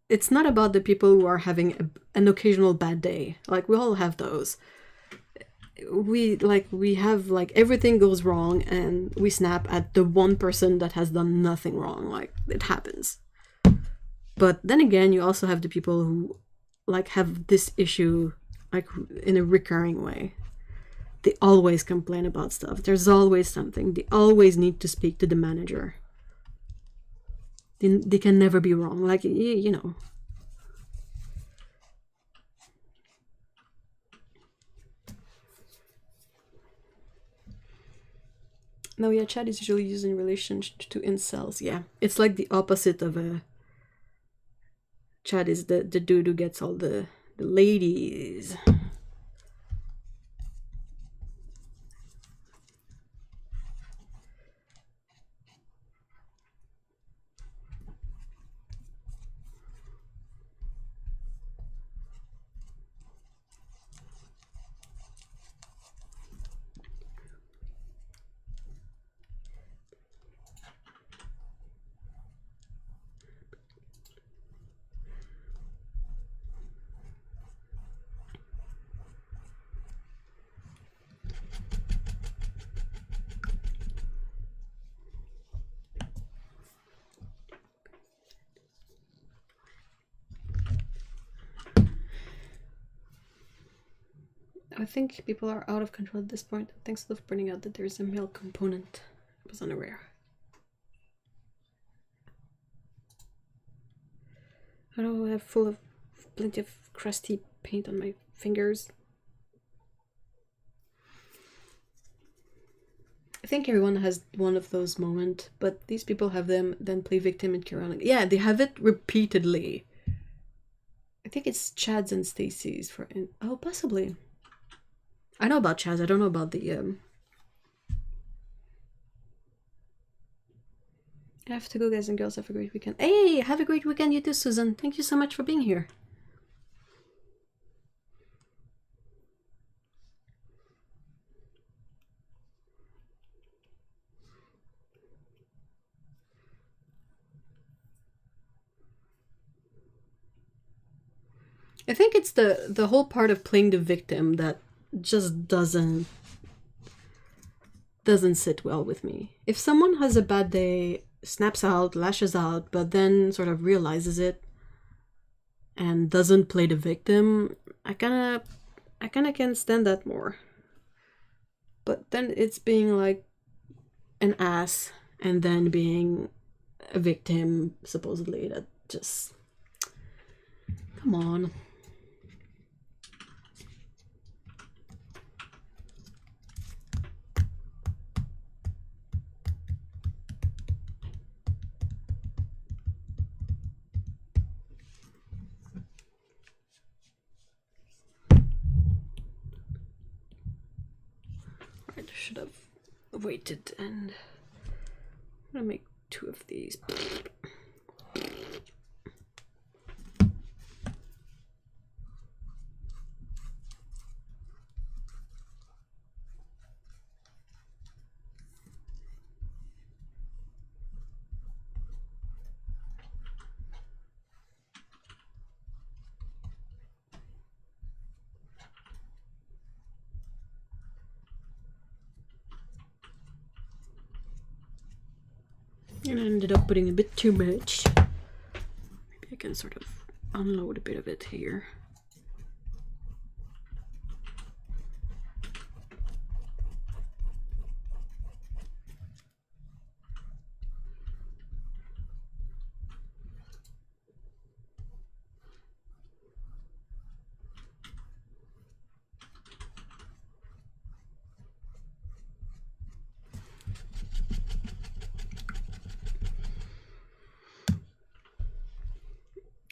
It's not about the people who are having an occasional bad day. Like, we all have those. We have, like, everything goes wrong and we snap at the one person that has done nothing wrong. Like, it happens. But then again, you also have the people who, like, have this issue, like, in a recurring way. They always complain about stuff. There's always something. They always need to speak to the manager. They can never be wrong. Like, you know. No, yeah, chat is usually used in relation to incels. Yeah, it's like the opposite of a... Chad is the dude who gets all the ladies. I think people are out of control at this point. Thanks to pointing out that there's a male component. I was unaware. I don't have full of plenty of crusty paint on my fingers. I think everyone has one of those moments, but these people have them, then play victim and carry on. Yeah, they have it repeatedly. I think it's Chad's and Stacy's for... Oh, possibly. I know about Chaz, I don't know about the... I have to go, guys and girls. Have a great weekend. Hey, have a great weekend, you too, Susan. Thank you so much for being here. I think it's the whole part of playing the victim that just doesn't sit well with me. If someone has a bad day, snaps out, lashes out, but then sort of realizes it and doesn't play the victim, I kind of can stand that more. But then it's being like an ass and then being a victim, supposedly, that just... Come on. I should have waited, and I'm gonna make 2 of these. And I ended up putting a bit too much. Maybe I can sort of unload a bit of it here.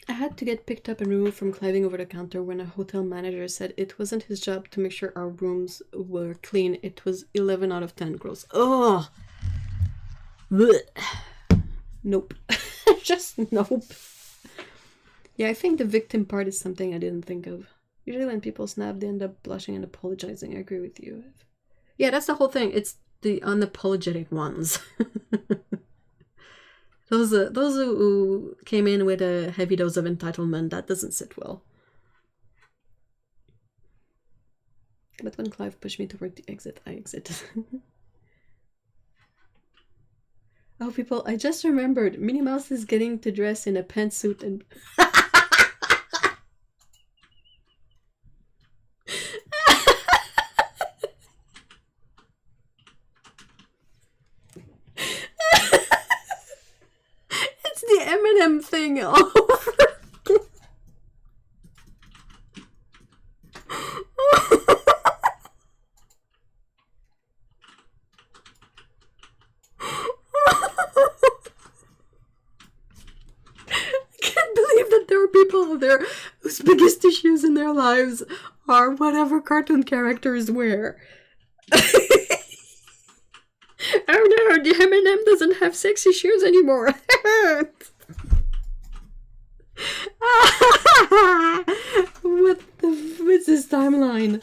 I had to get picked up and removed from climbing over the counter when a hotel manager said it wasn't his job to make sure our rooms were clean. It was 11 out of 10 gross. Oh, nope. Just nope. Yeah, I think the victim part is something I didn't think of. Usually when people snap, they end up blushing and apologizing. I agree with you. Yeah, that's the whole thing. It's the unapologetic ones. Those who came in with a heavy dose of entitlement, that doesn't sit well. But when Clive pushed me toward the exit, I exited. Oh, people, I just remembered. Minnie Mouse is getting to dress in a pantsuit and... It's the M&M thing all over. People out there whose biggest issues in their lives are whatever cartoon characters wear. Oh no, the M&M doesn't have sexy shoes anymore. What's this timeline?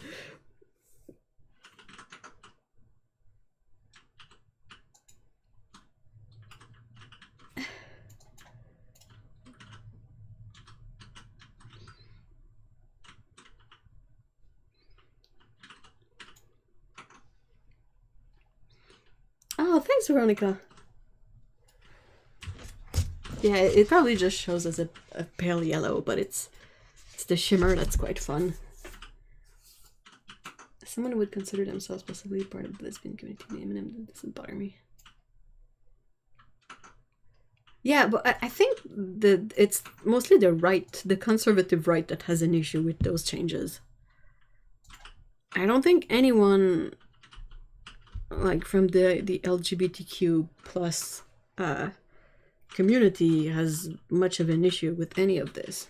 Oh, thanks, Veronica. Yeah, it probably just shows as a pale yellow, but it's the shimmer that's quite fun. Someone who would consider themselves possibly part of the lesbian community, the M&M doesn't bother me. Yeah, but I think it's mostly the right, the conservative right, that has an issue with those changes. I don't think anyone, like, from the LGBTQ plus community has much of an issue with any of this.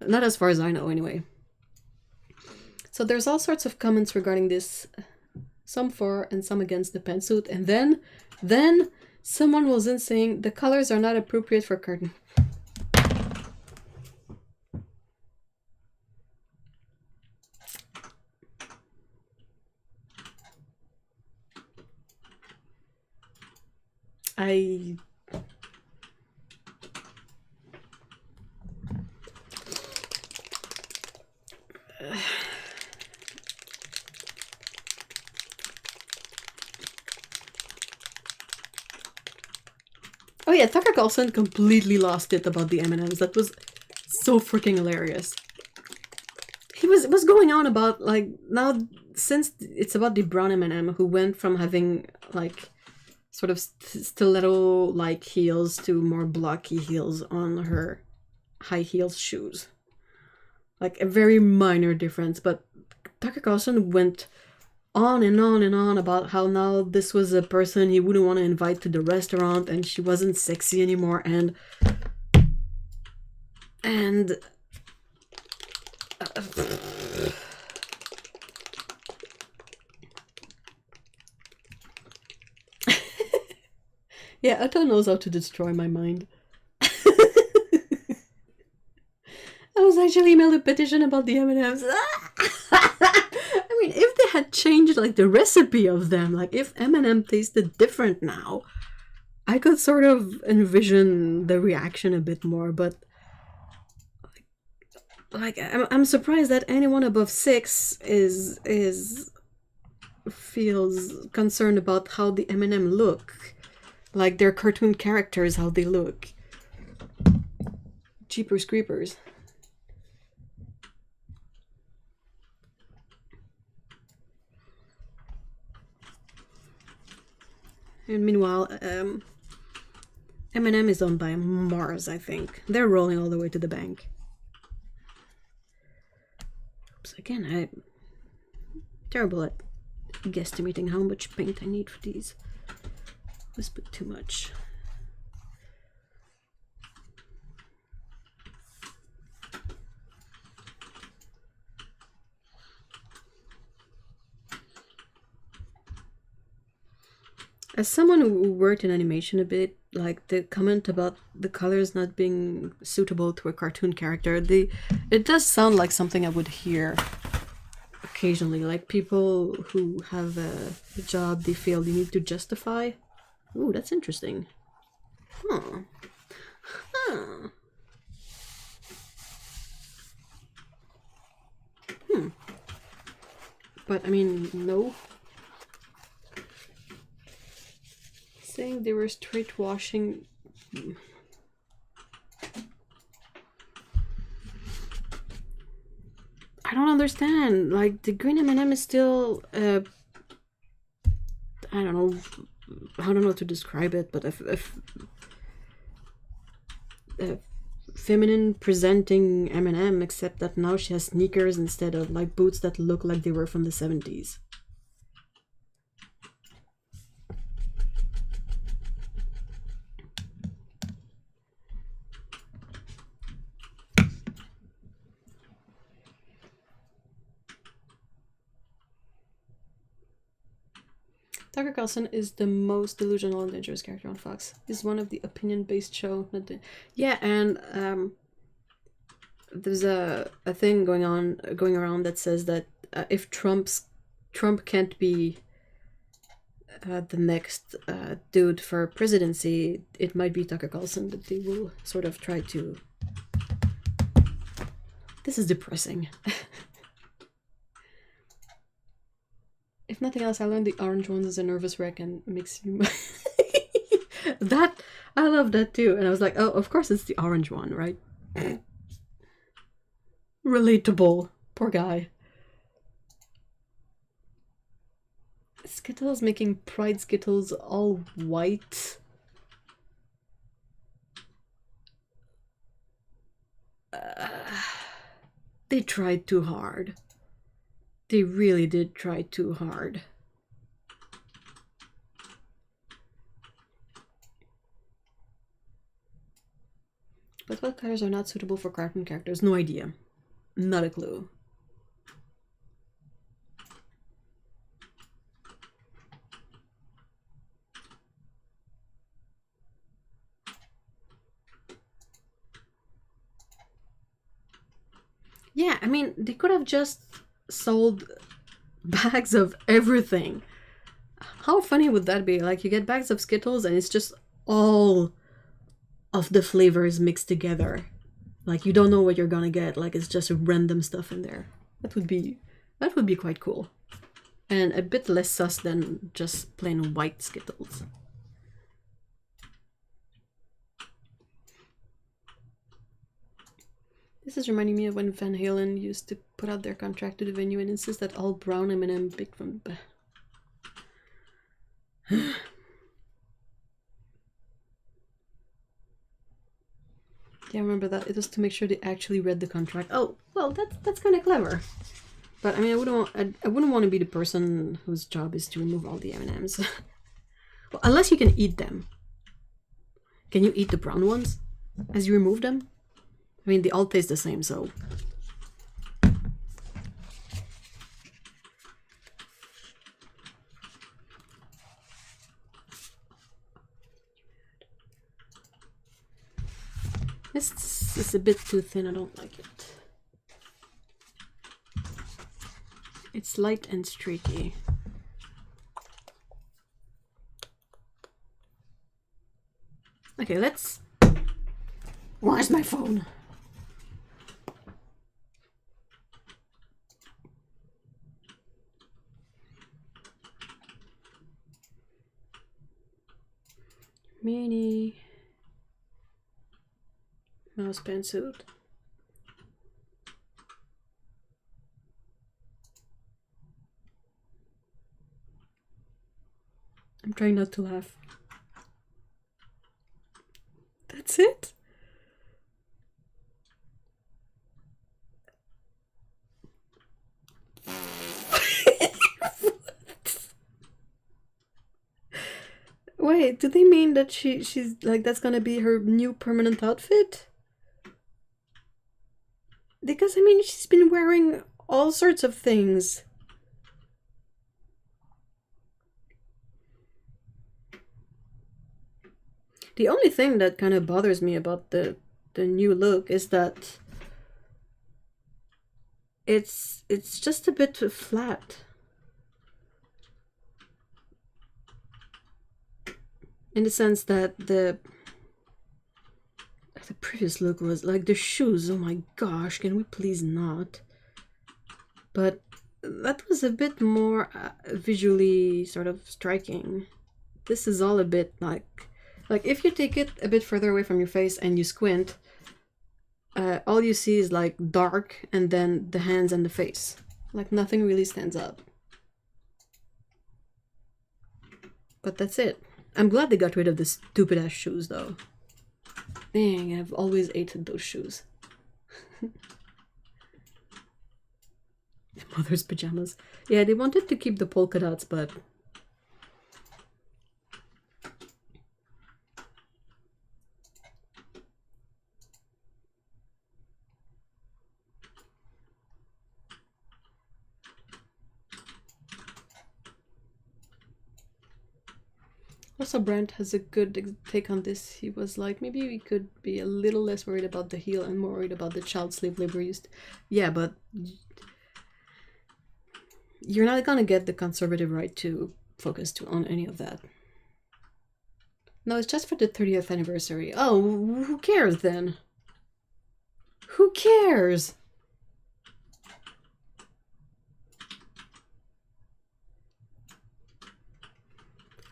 Not as far as I know, anyway. So there's all sorts of comments regarding this, some for and some against the pantsuit, and then someone was in saying the colors are not appropriate for curtain. Oh yeah, Tucker Carlson completely lost it about the M&Ms. That was so freaking hilarious. He was going on about, like, now since it's about the brown M&M who went from having like sort of stiletto like heels to more blocky heels on her high heels shoes. Like a very minor difference, but Tucker Carlson went on and on and on about how now this was a person he wouldn't want to invite to the restaurant and she wasn't sexy anymore, and yeah, Otto knows how to destroy my mind. I was actually emailed a petition about the M&Ms. I mean, if they had changed like the recipe of them, like if M&M tasted different now, I could sort of envision the reaction a bit more. But like I'm surprised that anyone above 6 feels concerned about how the M&M look. Like they're cartoon characters, how they look. Jeepers creepers. And meanwhile, M&M is owned by Mars, I think. They're rolling all the way to the bank. Oops, again, I'm terrible at guesstimating how much paint I need for these. Let's put too much. As someone who worked in animation a bit, like the comment about the colors not being suitable to a cartoon character, it does sound like something I would hear occasionally. Like people who have a job they feel they need to justify. Ooh, that's interesting. Huh. Huh. But I mean, no. Saying they were straight washing. I don't understand. Like the green M&M is still I don't know. I don't know how to describe it, but a feminine presenting M&M, except that now she has sneakers instead of like boots that look like they were from the 70s. Tucker Carlson is the most delusional and dangerous character on Fox. He's one of the opinion-based show. Yeah, and there's a thing going around that says that if Trump can't be the next dude for presidency, it might be Tucker Carlson that they will sort of try to. This is depressing. If nothing else, I learned the orange ones is a nervous wreck and makes you. That I love that too, and I was like, oh, of course it's the orange one, right? Relatable. Poor guy. Skittles making Pride Skittles all white. They tried too hard. They really did try too hard. But what colors are not suitable for cartoon characters? No idea. Not a clue. Yeah, I mean, they could have just sold bags of everything. How funny would that be? Like, you get bags of Skittles and it's just all of the flavors mixed together. Like, you don't know what you're gonna get. Like, it's just random stuff in there. That would be quite cool. And a bit less sus than just plain white Skittles. This is reminding me of when Van Halen used to put out their contract to the venue and insist that all brown M&M picked from... Yeah, I remember that. It was to make sure they actually read the contract. Oh, well, that's kind of clever. But I mean, I wouldn't want to be the person whose job is to remove all the M&Ms. Well, unless you can eat them. Can you eat the brown ones as you remove them? I mean, they all taste the same, so... This is a bit too thin, I don't like it. It's light and streaky. Okay, let's... Where's my phone? mouse pantsuit. I'm trying not to laugh. That's it? Wait, do they mean that she's like that's gonna be her new permanent outfit? Because I mean she's been wearing all sorts of things. The only thing that kind of bothers me about the new look is that it's just a bit flat. In the sense that the previous look was like the shoes, oh my gosh, can we please not? But that was a bit more visually sort of striking. This is all a bit like if you take it a bit further away from your face and you squint, all you see is like dark and then the hands and the face. Like nothing really stands up. But that's it. I'm glad they got rid of the stupid ass shoes though. Dang, I've always hated those shoes. Mother's pajamas. Yeah, they wanted to keep the polka dots, but also, Brent has a good take on this. He was like, maybe we could be a little less worried about the heel and more worried about the child slave labor used. Yeah, but you're not gonna get the conservative right to focus on any of that. No, it's just for the 30th anniversary. Oh, who cares then? Who cares?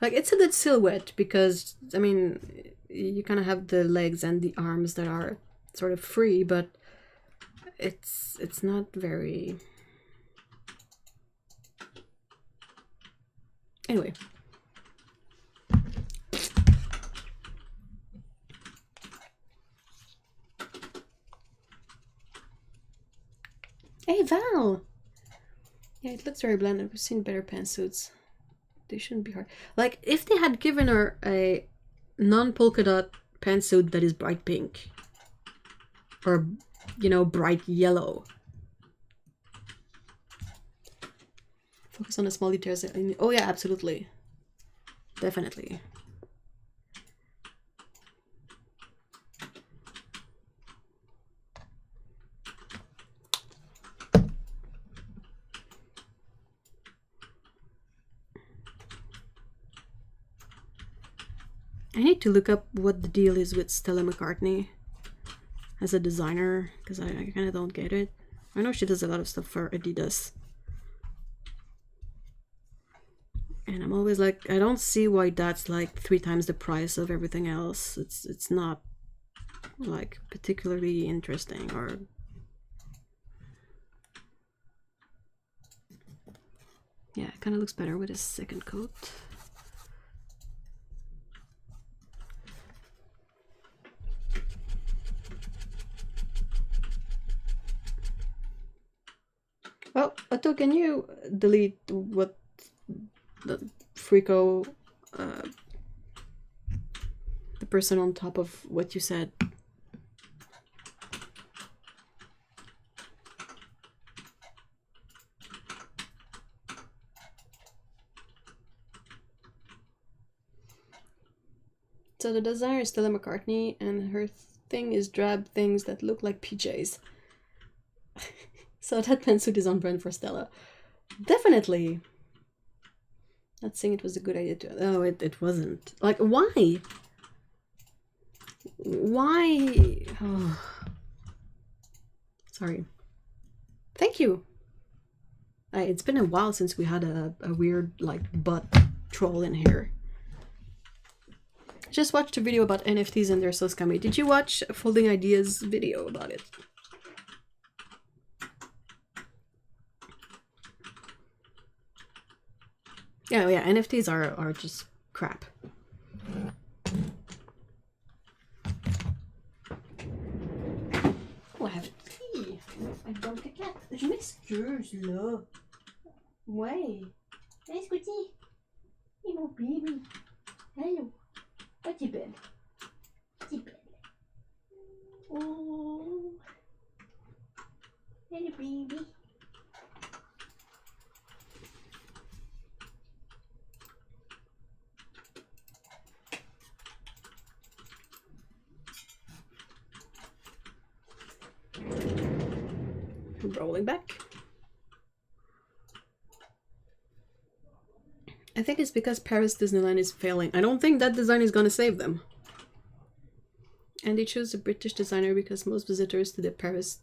Like, it's a good silhouette because, I mean, you kind of have the legs and the arms that are sort of free, but it's not very... Anyway. Hey, Val! Yeah, it looks very bland. I've seen better pantsuits. They shouldn't be hard. Like, if they had given her a non-polka dot pantsuit that is bright pink. Or, you know, bright yellow. Focus on the small details. Oh yeah, absolutely. Definitely. I need to look up what the deal is with Stella McCartney as a designer, because I kind of don't get it. I know she does a lot of stuff for Adidas. And I'm always like, I don't see why that's like 3 times the price of everything else. It's not like particularly interesting or... Yeah, it kind of looks better with a second coat. Oh, Otto, can you delete what the Frico, the person on top of what you said? So the designer is Stella McCartney, and her thing is drab things that look like PJs. So that pantsuit is on brand for Stella. Definitely. Not saying it was a good idea to... Oh, it wasn't. Like, why? Why? Oh. Sorry. Thank you. It's been a while since we had a weird, like, butt troll in here. Just watched a video about NFTs and they're so scummy. Did you watch Folding Ideas video about it? Yeah, yeah, NFTs are just crap. Oh, I have a key. I dumped the cat. Je m'excuse, là. Ouais. Hey, Scooty. Hey, mon baby. Hello. Oh, t'es belle. T'es belle. Oh. Hello, baby. Rolling back. I think it's because Paris Disneyland is failing. I don't think that design is gonna save them. And they chose a British designer because most visitors to the Paris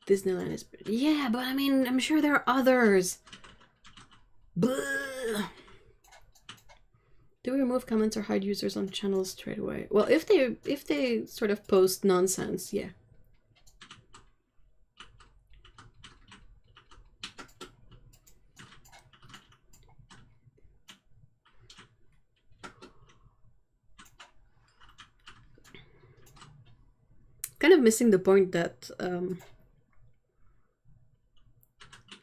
Disneyland is British. Yeah, but I mean, I'm sure there are others. Blah. Do we remove comments or hide users on channels straight away? Well, if they sort of post nonsense, yeah. Kind of missing the point that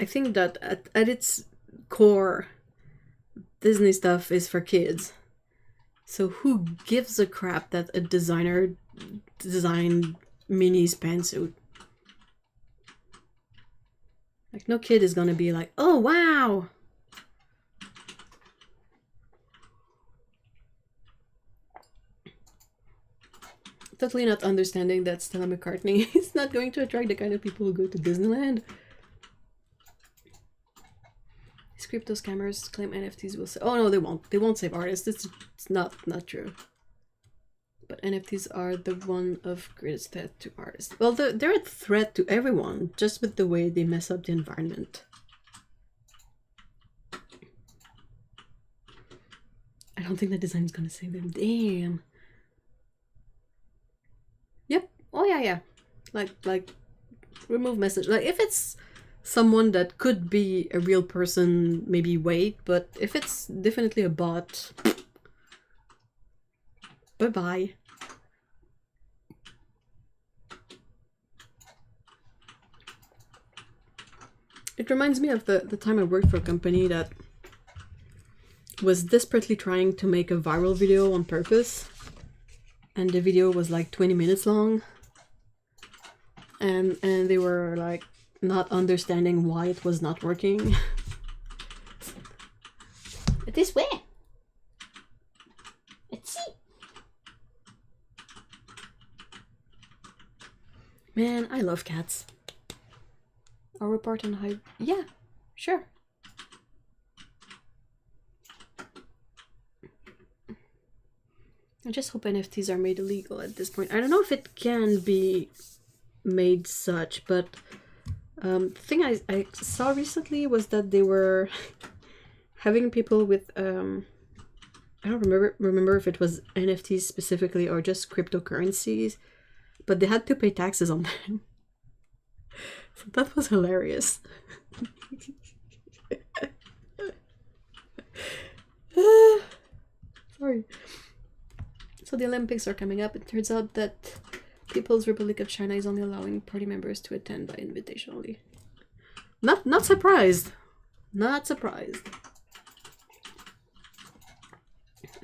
I think that at its core, Disney stuff is for kids. So who gives a crap that a designer designed Minnie's pantsuit? Like, no kid is gonna be like, oh wow! Totally not understanding that Stella McCartney is not going to attract the kind of people who go to Disneyland. These crypto scammers claim NFTs will save. Oh no, they won't. They won't save artists. It's not true. But NFTs are the one of greatest threat to artists. Well, they're a threat to everyone, just with the way they mess up the environment. I don't think the design is gonna save them. Damn. Yep. Oh yeah. Like remove message. Like if it's someone that could be a real person, maybe wait. But if it's definitely a bot, bye bye. It reminds me of the time I worked for a company that was desperately trying to make a viral video on purpose. And the video was like 20 minutes long. And they were like not understanding why it was not working. This way. Let's see. Man, I love cats. I'll report on how... Yeah, sure. I just hope NFTs are made illegal at this point. I don't know if it can be made such, but the thing I saw recently was that they were having people with I don't remember if it was NFTs specifically or just cryptocurrencies, but they had to pay taxes on them. So that was hilarious. Sorry. So the Olympics are coming up. It turns out that People's Republic of China is only allowing party members to attend by invitation only. Not surprised. Not surprised.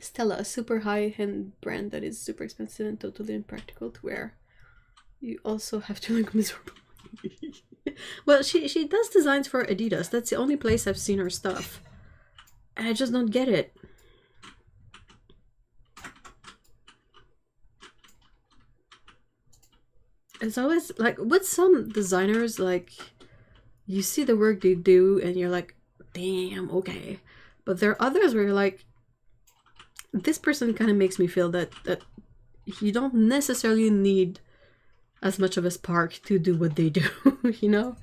Stella, a super high-end brand that is super expensive and totally impractical to wear. You also have to look miserable. Well, she does designs for Adidas. That's the only place I've seen her stuff. And I just don't get it. It's always like with some designers, like you see the work they do and you're like, damn, okay. But there are others where you're like, this person kind of makes me feel that you don't necessarily need as much of a spark to do what they do, you know?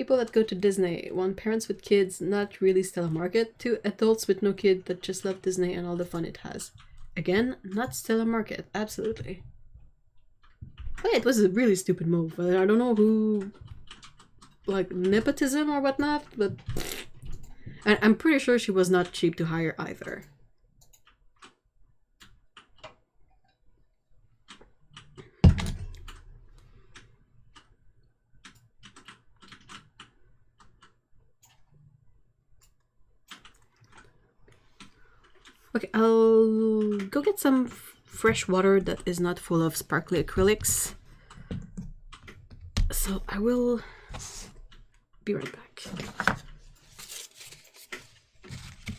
People that go to Disney. 1, parents with kids, not really still a market. 2, adults with no kid that just love Disney and all the fun it has. Again, not still a market. Absolutely. But yeah, it was a really stupid move. I don't know who... like, nepotism or whatnot, but... And I'm pretty sure she was not cheap to hire either. Okay, I'll go get some fresh water that is not full of sparkly acrylics. So I will be right back.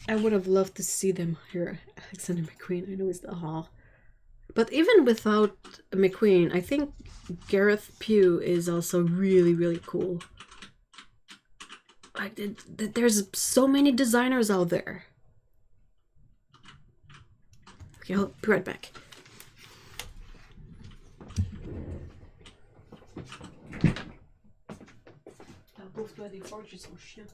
I would have loved to see them here. Alexander McQueen, I know it's the hall. But even without McQueen, I think Gareth Pugh is also really, really cool. Like, there's so many designers out there. Okay, I'll be right back. Pauvre-toi des forges, ils sont chiants.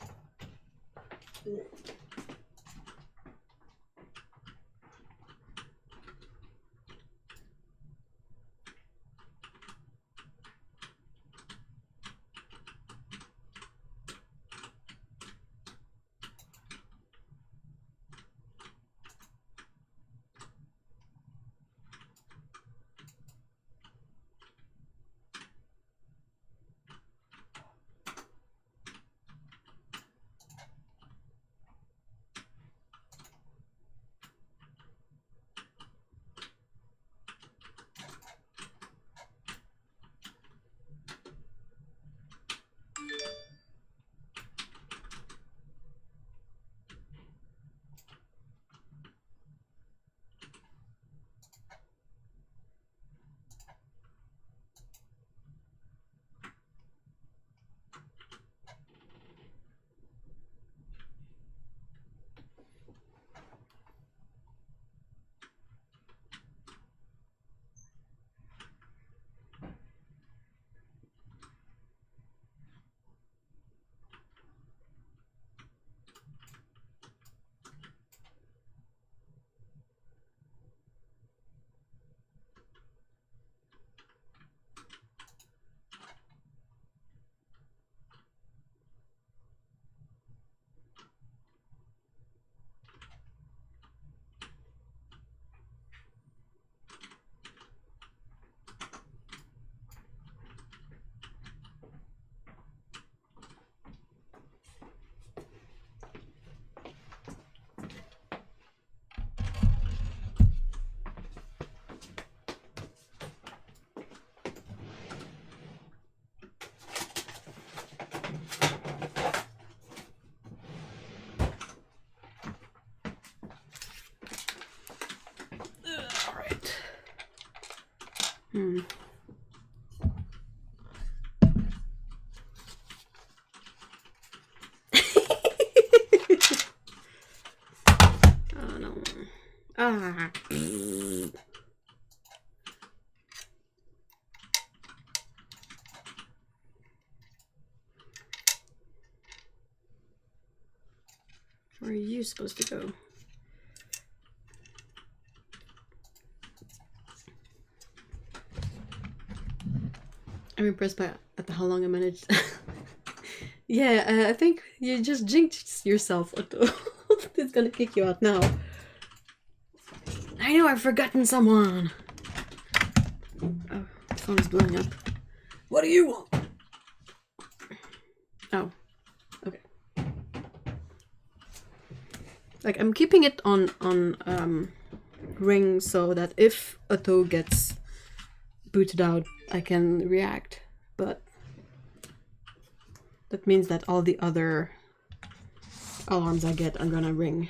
Oh no. Ah. Where are you supposed to go? I'm impressed by how long I managed. Yeah, I think you just jinxed yourself. It's gonna kick you out now. I know I've forgotten someone. Oh, the phone is blowing up. What do you want? Oh, okay. Like, I'm keeping it on ring so that if Otto gets booted out, I can react, but that means that all the other alarms I get are gonna ring.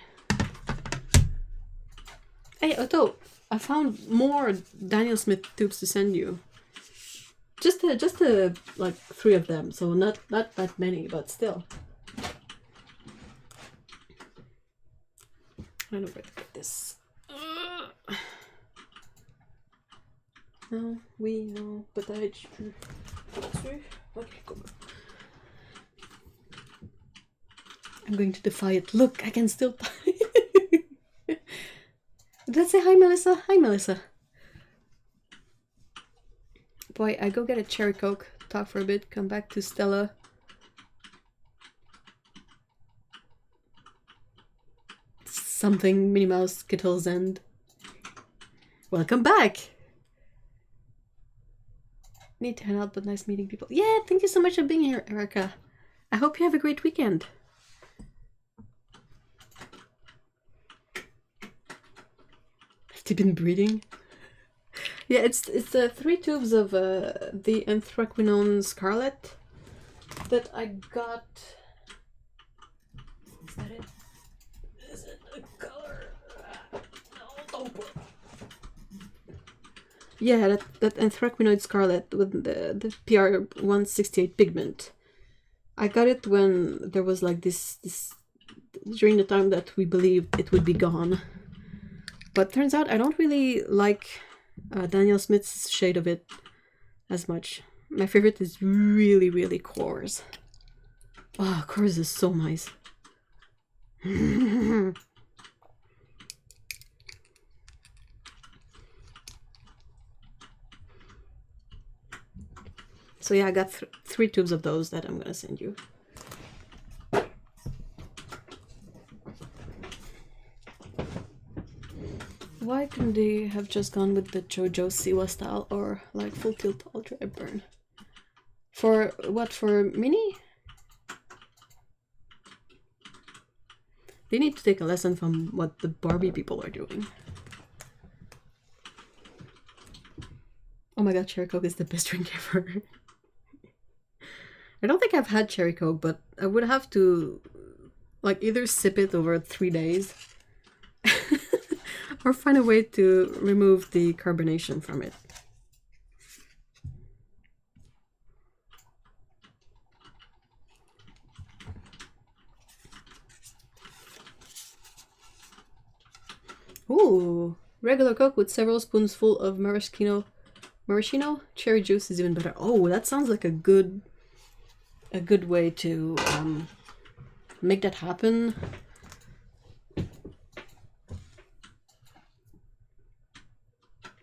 Hey Otto, I found more Daniel Smith tubes to send you. Just like 3 of them, so not that many, but still. I don't know where to put this. No, we know, but I... Okay, go. I'm going to defy it. Look, I can still... Let's say hi, Melissa. Hi, Melissa. Boy, I go get a cherry coke, talk for a bit, come back to Stella. Something, Minnie Mouse, Skittles, and... Welcome back! Need to hang out, but nice meeting people. Yeah, thank you so much for being here, Erica. I hope you have a great weekend. Have they been breeding? Yeah, it's 3 tubes of the anthraquinone scarlet that I got. Is that it? Is it a color? No, don't put. Yeah, that anthraquinoid scarlet with the PR 168 pigment. I got it when there was like this during the time that we believed it would be gone. But turns out I don't really like Daniel Smith's shade of it as much. My favorite is really, really Coors. Oh, Coors is so nice. So yeah, I got 3 tubes of those that I'm gonna send you. Why couldn't they have just gone with the JoJo Siwa style or like full tilt ultra burn? For what, for Mini? They need to take a lesson from what the Barbie people are doing. Oh my god, Cherry Coke is the best drink ever. I don't think I've had Cherry Coke, but I would have to like either sip it over 3 days or find a way to remove the carbonation from it. Ooh, regular Coke with several spoonsful of maraschino cherry juice is even better. Oh, that sounds like a good way to make that happen.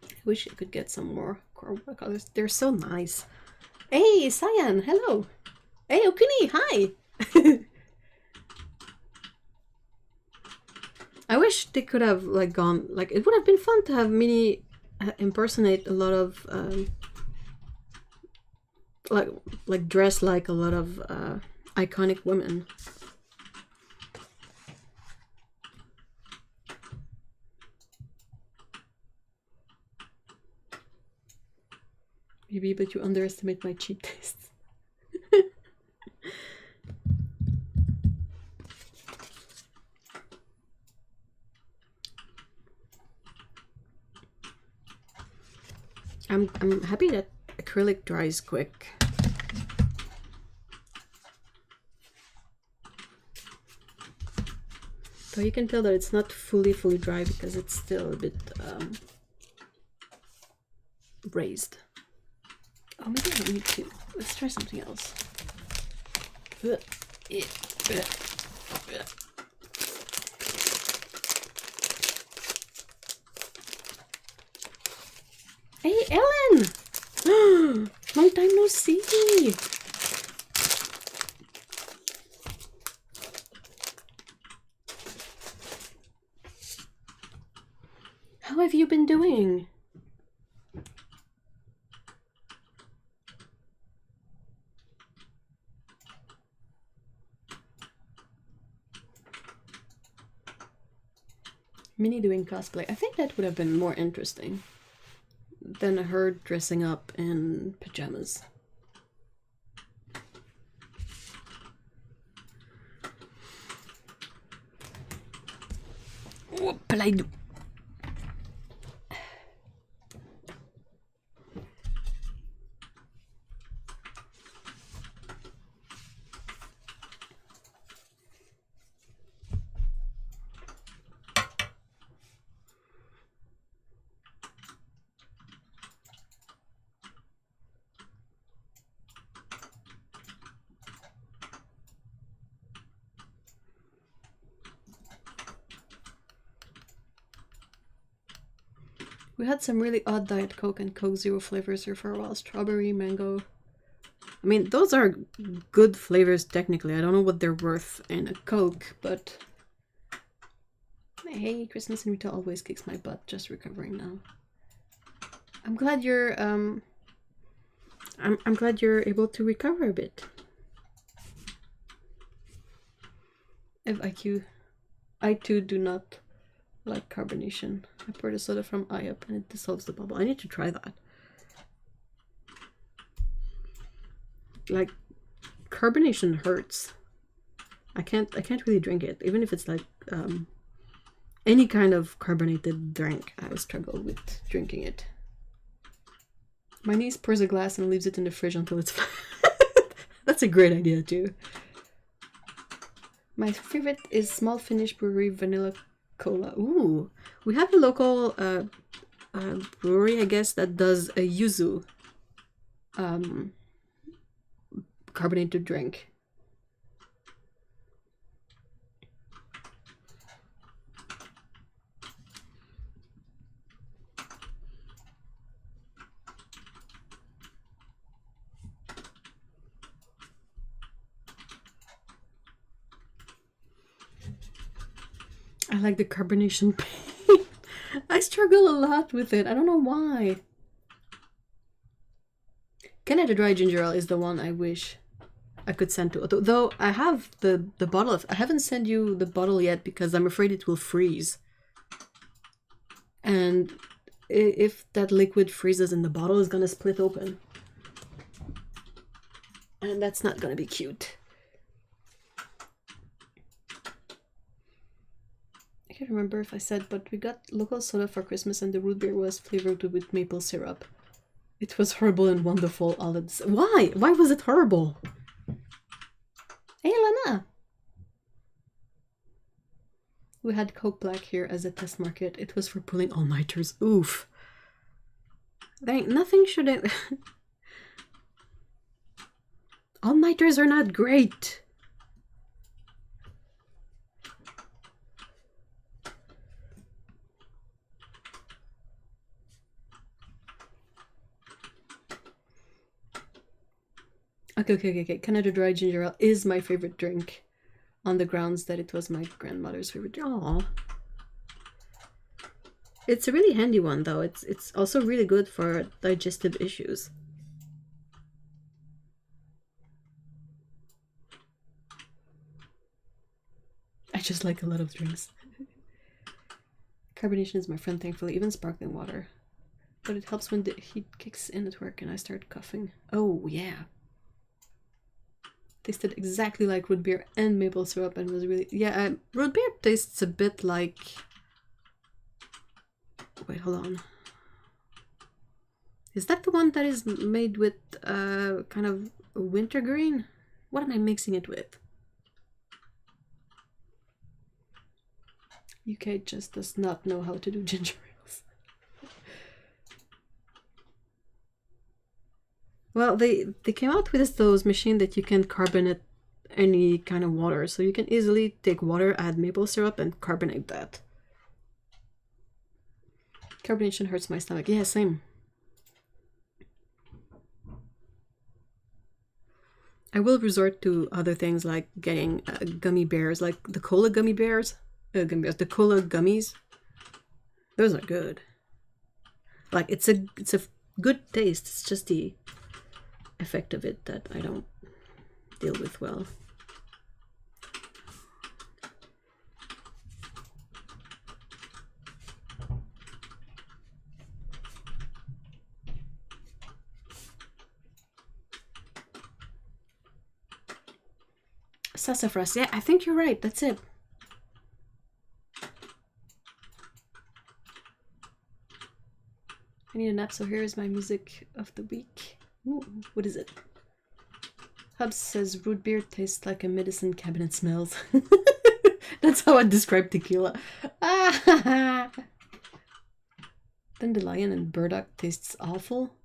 I wish I could get some more watercolors. They're so nice. Hey, Cyan, hello. Hey, Okuni, hi. I wish they could have like gone, like it would have been fun to have Minnie impersonate a lot of like dress like a lot of iconic women. Maybe, but you underestimate my cheap taste. I'm happy that acrylic dries quick. So you can tell that it's not fully dry because it's still a bit raised. Oh, maybe I don't need to. Let's try something else. Hey, Ellen! Long time no see! How have you been doing? Minnie doing cosplay. I think that would have been more interesting than her dressing up in pajamas. Whoop-a-lay-do. We had some really odd Diet Coke and Coke Zero flavors here for a while. Strawberry, mango. I mean, those are good flavors technically. I don't know what they're worth in a Coke, but... Hey, Christmas in retail always kicks my butt. Just recovering now. I'm glad you're, I'm glad you're able to recover a bit. FIQ. I too do not like carbonation. I poured a soda from IUP and it dissolves the bubble. I need to try that. Like, carbonation hurts. I can't really drink it, even if it's like any kind of carbonated drink. I struggle with drinking it. My niece pours a glass and leaves it in the fridge until it's flat. That's a great idea too. My favorite is Small Finnish Brewery Vanilla Cola. Ooh, we have a local brewery, I guess, that does a yuzu carbonated drink. I like the carbonation paint. I struggle a lot with it. I don't know why. Canada Dry Ginger Ale is the one I wish I could send to Otto. Though I have the bottle of... I haven't sent you the bottle yet because I'm afraid it will freeze. And if that liquid freezes in the bottle, it's gonna split open. And that's not gonna be cute. I can't remember if I said, but we got local soda for Christmas and the root beer was flavored with maple syrup. It was horrible and wonderful all at the... Why? Why was it horrible? Hey, Lana! We had Coke Black here as a test market. It was for pulling all-nighters. Oof. Nothing shouldn't... All-nighters are not great. Okay. Canada Dry Ginger Ale is my favorite drink on the grounds that it was my grandmother's favorite. Aww. It's a really handy one though. It's also really good for digestive issues. I just like a lot of drinks. Carbonation is my friend, thankfully, even sparkling water. But it helps when the heat kicks in at work and I start coughing. Oh, yeah. Tasted exactly like root beer and maple syrup and was really... Yeah, root beer tastes a bit like... Wait, hold on. Is that the one that is made with kind of wintergreen? What am I mixing it with? UK just does not know how to do ginger ales. Well, they came out with those machines that you can carbonate any kind of water. So you can easily take water, add maple syrup, and carbonate that. Carbonation hurts my stomach. Yeah, same. I will resort to other things like getting gummy bears, like the cola gummy bears. The cola gummies. Those are good. Like, it's a good taste. It's just the effect of it that I don't deal with well. Sassafras, yeah, I think you're right. That's it. I need a nap, so here is my music of the week. Ooh, what is it? Hubs says root beer tastes like a medicine cabinet smells. That's how I describe tequila. Dandelion and burdock tastes awful.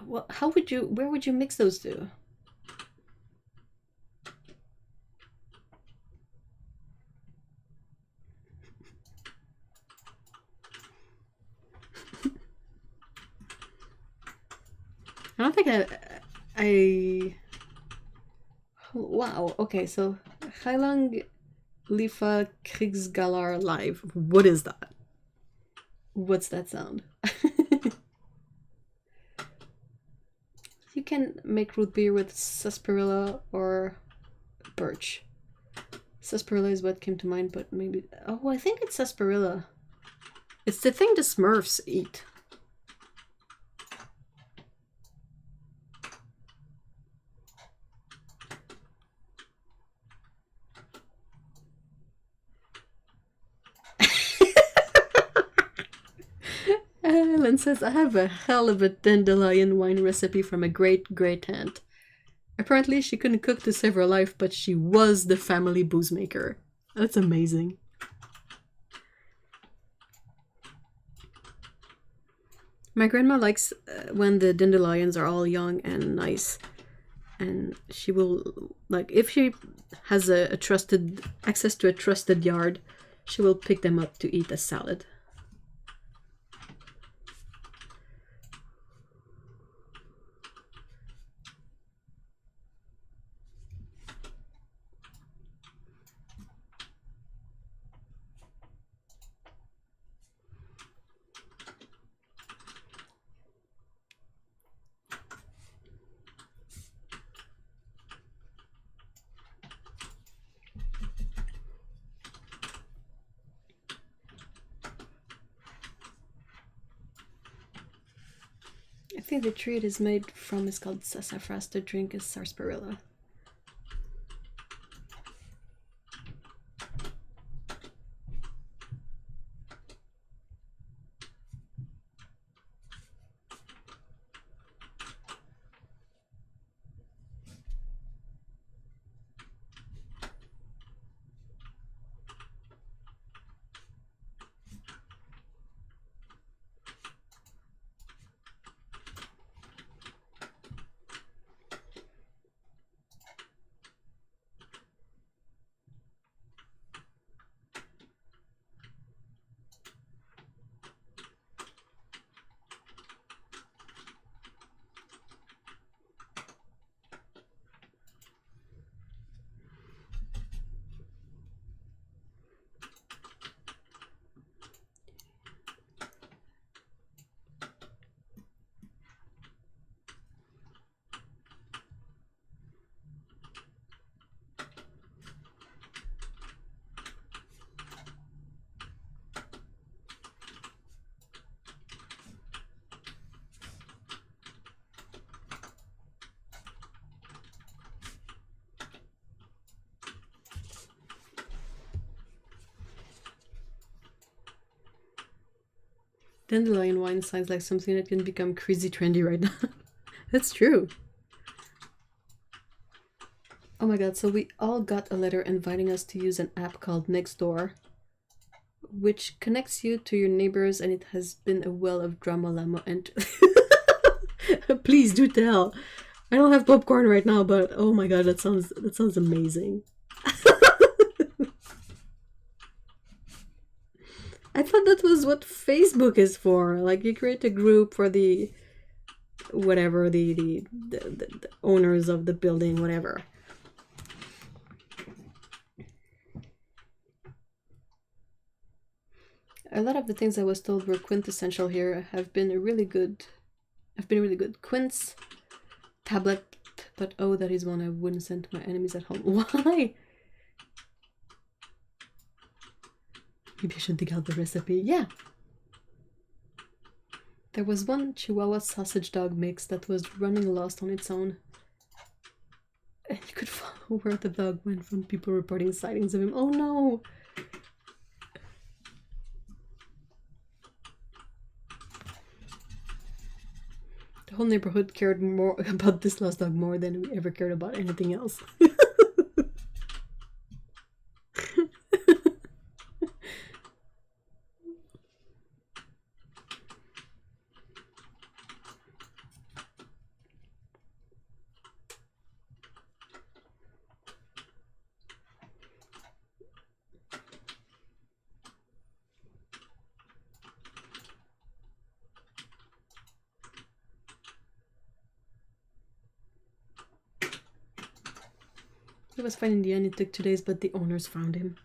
Well, where would you mix those two? I don't think I... Wow, okay, so Heilang Lifa Kriegsgalar Live. What is that? What's that sound? You can make root beer with sarsaparilla or birch. Sarsaparilla is what came to mind, but maybe... Oh, I think it's sarsaparilla. It's the thing the Smurfs eat. Ellen says, I have a hell of a dandelion wine recipe from a great aunt. Apparently she couldn't cook to save her life, but she was the family booze maker. That's amazing. My grandma likes when the dandelions are all young and nice. And she will, like, if she has a trusted, access to a trusted yard, she will pick them up to eat as salad. I think the tree it is made from is called sassafras. The drink is sarsaparilla. Dandelion wine sounds like something that can become crazy trendy right now. That's true. Oh my god, so we all got a letter inviting us to use an app called Nextdoor, which connects you to your neighbors, and it has been a well of drama llama and... Please do tell. I don't have popcorn right now, but oh my god, that sounds amazing. I thought that was what Facebook is for. Like, you create a group for the whatever, the owners of the building, whatever. A lot of the things I was told were quintessential here have been really good. Quince, tablet, but oh, that is one I wouldn't send to my enemies at home. Why? Maybe I should dig out the recipe. Yeah. There was one Chihuahua sausage dog mix that was running lost on its own. And you could follow where the dog went from people reporting sightings of him. Oh no! The whole neighborhood cared more about this lost dog more than we ever cared about anything else. He was fine in the end. It took 2 days, but the owners found him.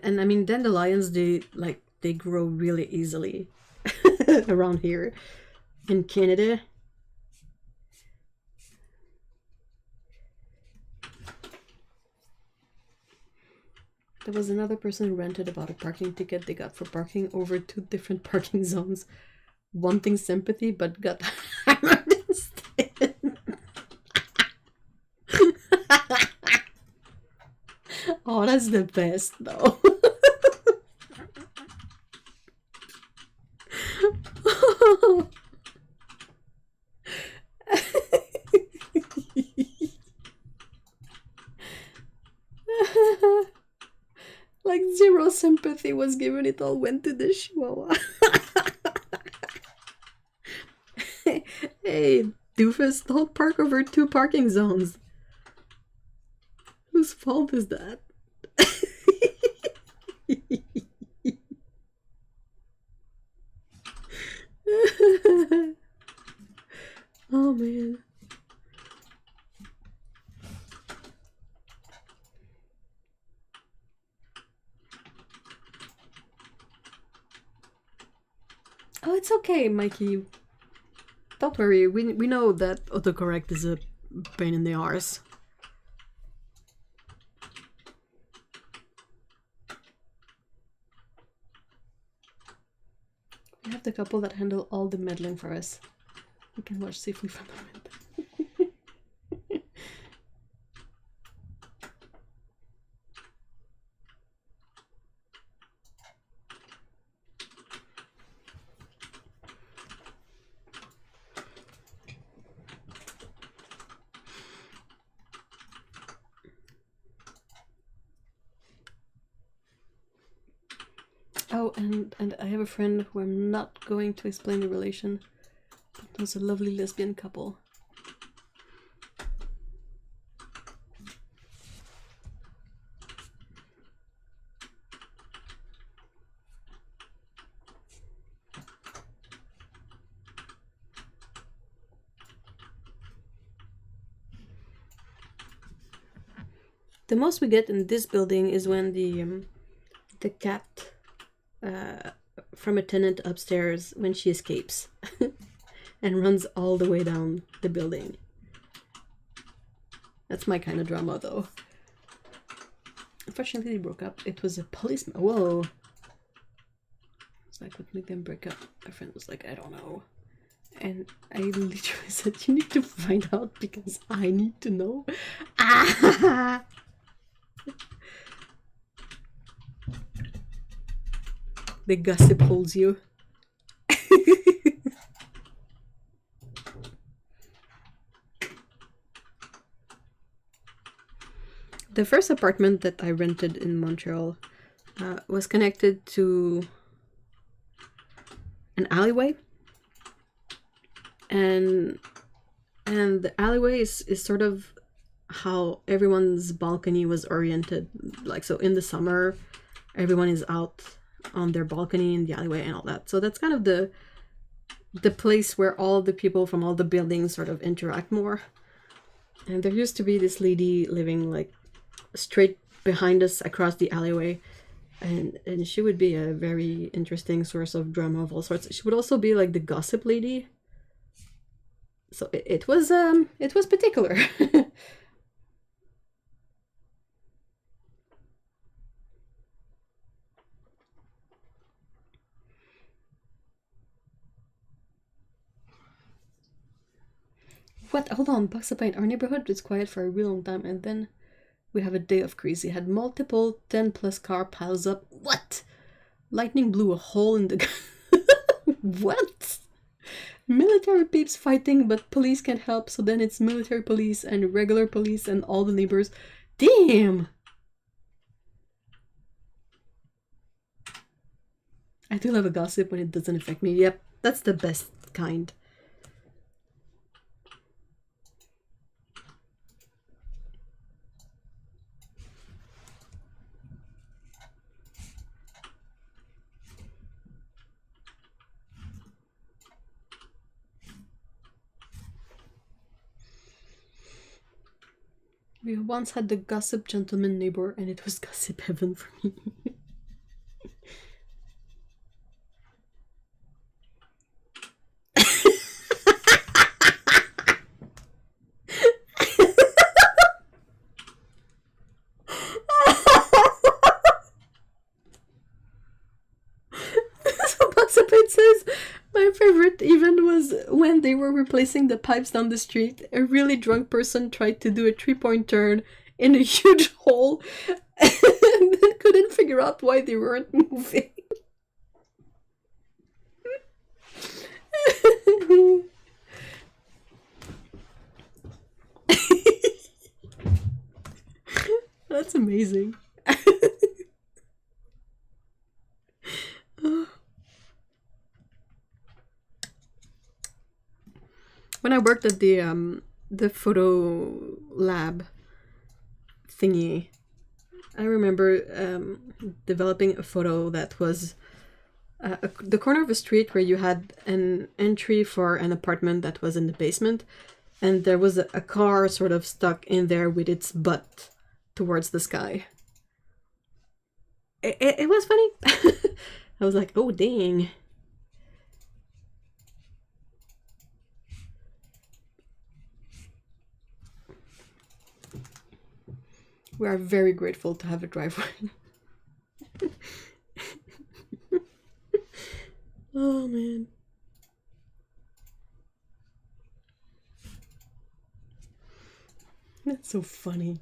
And I mean, dandelions, they grow really easily around here in Canada. There was another person who ranted about a parking ticket they got for parking over 2 different parking zones, wanting sympathy, but got hammered instead. Oh, that's the best, though. Like 0 sympathy was given, it all went to the chihuahua. Hey, doofus, don't park over 2 parking zones. Whose fault is that? Oh man. Oh, it's okay, Mikey. Don't worry, we know that autocorrect is a pain in the arse. We have the couple that handle all the meddling for us. We can watch safely for a moment. Oh, and I have a friend who I'm not going to explain the relation, but there's a lovely lesbian couple. The most we get in this building is when the cat from a tenant upstairs, when she escapes and runs all the way down the building. That's my kind of drama, though. Unfortunately, they broke up. It was a policeman. Whoa. So I could make them break up. My friend was like, I don't know. And I literally said, you need to find out because I need to know. Ah! The gossip holds you. The first apartment that I rented in Montreal was connected to an alleyway. And the alleyway is sort of how everyone's balcony was oriented. Like, so in the summer, everyone is out on their balcony in the alleyway and all that. So that's kind of the place where all the people from all the buildings sort of interact more. And there used to be this lady living like straight behind us across the alleyway, and she would be a very interesting source of drama of all sorts. She would also be like the gossip lady. So it was particular. What? Hold on, Bucks of Pain. Our neighborhood is quiet for a real long time, and then we have a day of crazy. Had multiple 10+ car piles up. What? Lightning blew a hole in the... What? Military peeps fighting, but police can't help, so then it's military police and regular police and all the neighbors. Damn! I do love a gossip when it doesn't affect me. Yep, that's the best kind. We once had the gossip gentleman neighbor, and it was gossip heaven for me. So Boxapate says, my favorite even was when they were replacing the pipes down the street. A really drunk person tried to do a 3-point turn in a huge hole and couldn't figure out why they weren't moving. That's amazing. When I worked at the photo lab thingy, I remember developing a photo that was the corner of a street where you had an entry for an apartment that was in the basement, and there was a car sort of stuck in there with its butt towards the sky. It was funny. I was like, oh dang. We are very grateful to have a driveway. Oh man. That's so funny.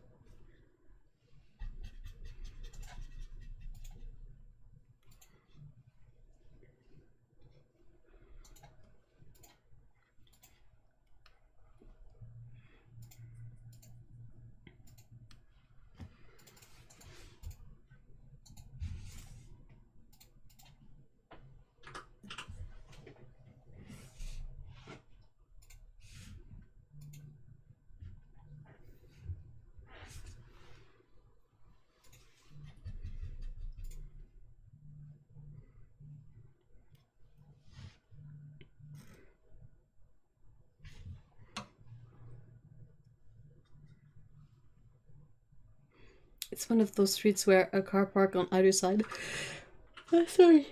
It's one of those streets where a car park on either side. Sorry.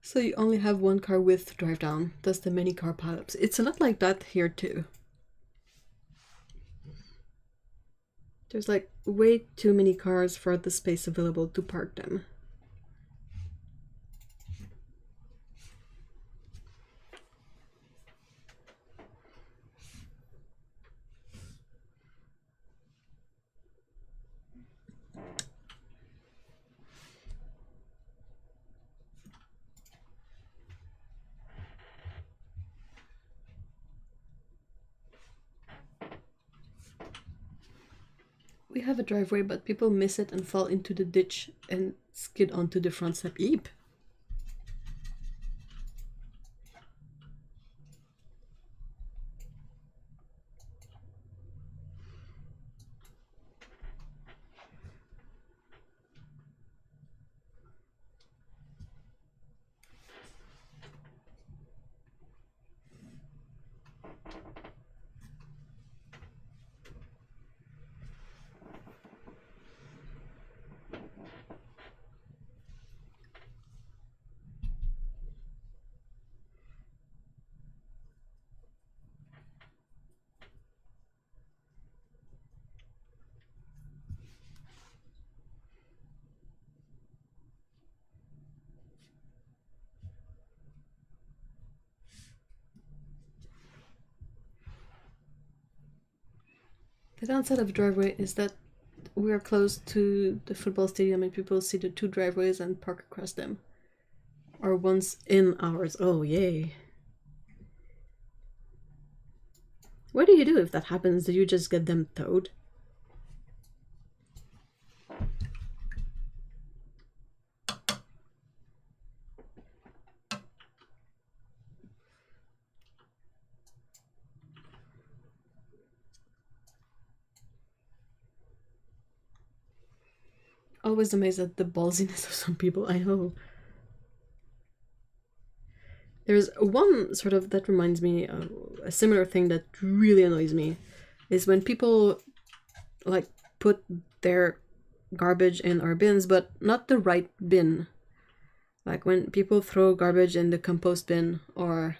So you only have one car width to drive down. Thus the many car pileups. It's a lot like that here too. There's like way too many cars for the space available to park them. We have a driveway, but people miss it and fall into the ditch and skid onto the front step. Eep. The downside of a driveway is that we are close to the football stadium and people see the two driveways and park across them. Or once in ours. Oh, yay. What do you do if that happens? Do you just get them towed? always amazed at the ballsiness of some people. I know. There's one sort of that reminds me of a similar thing that really annoys me is when people like put their garbage in our bins, but not the right bin. Like when people throw garbage in the compost bin, or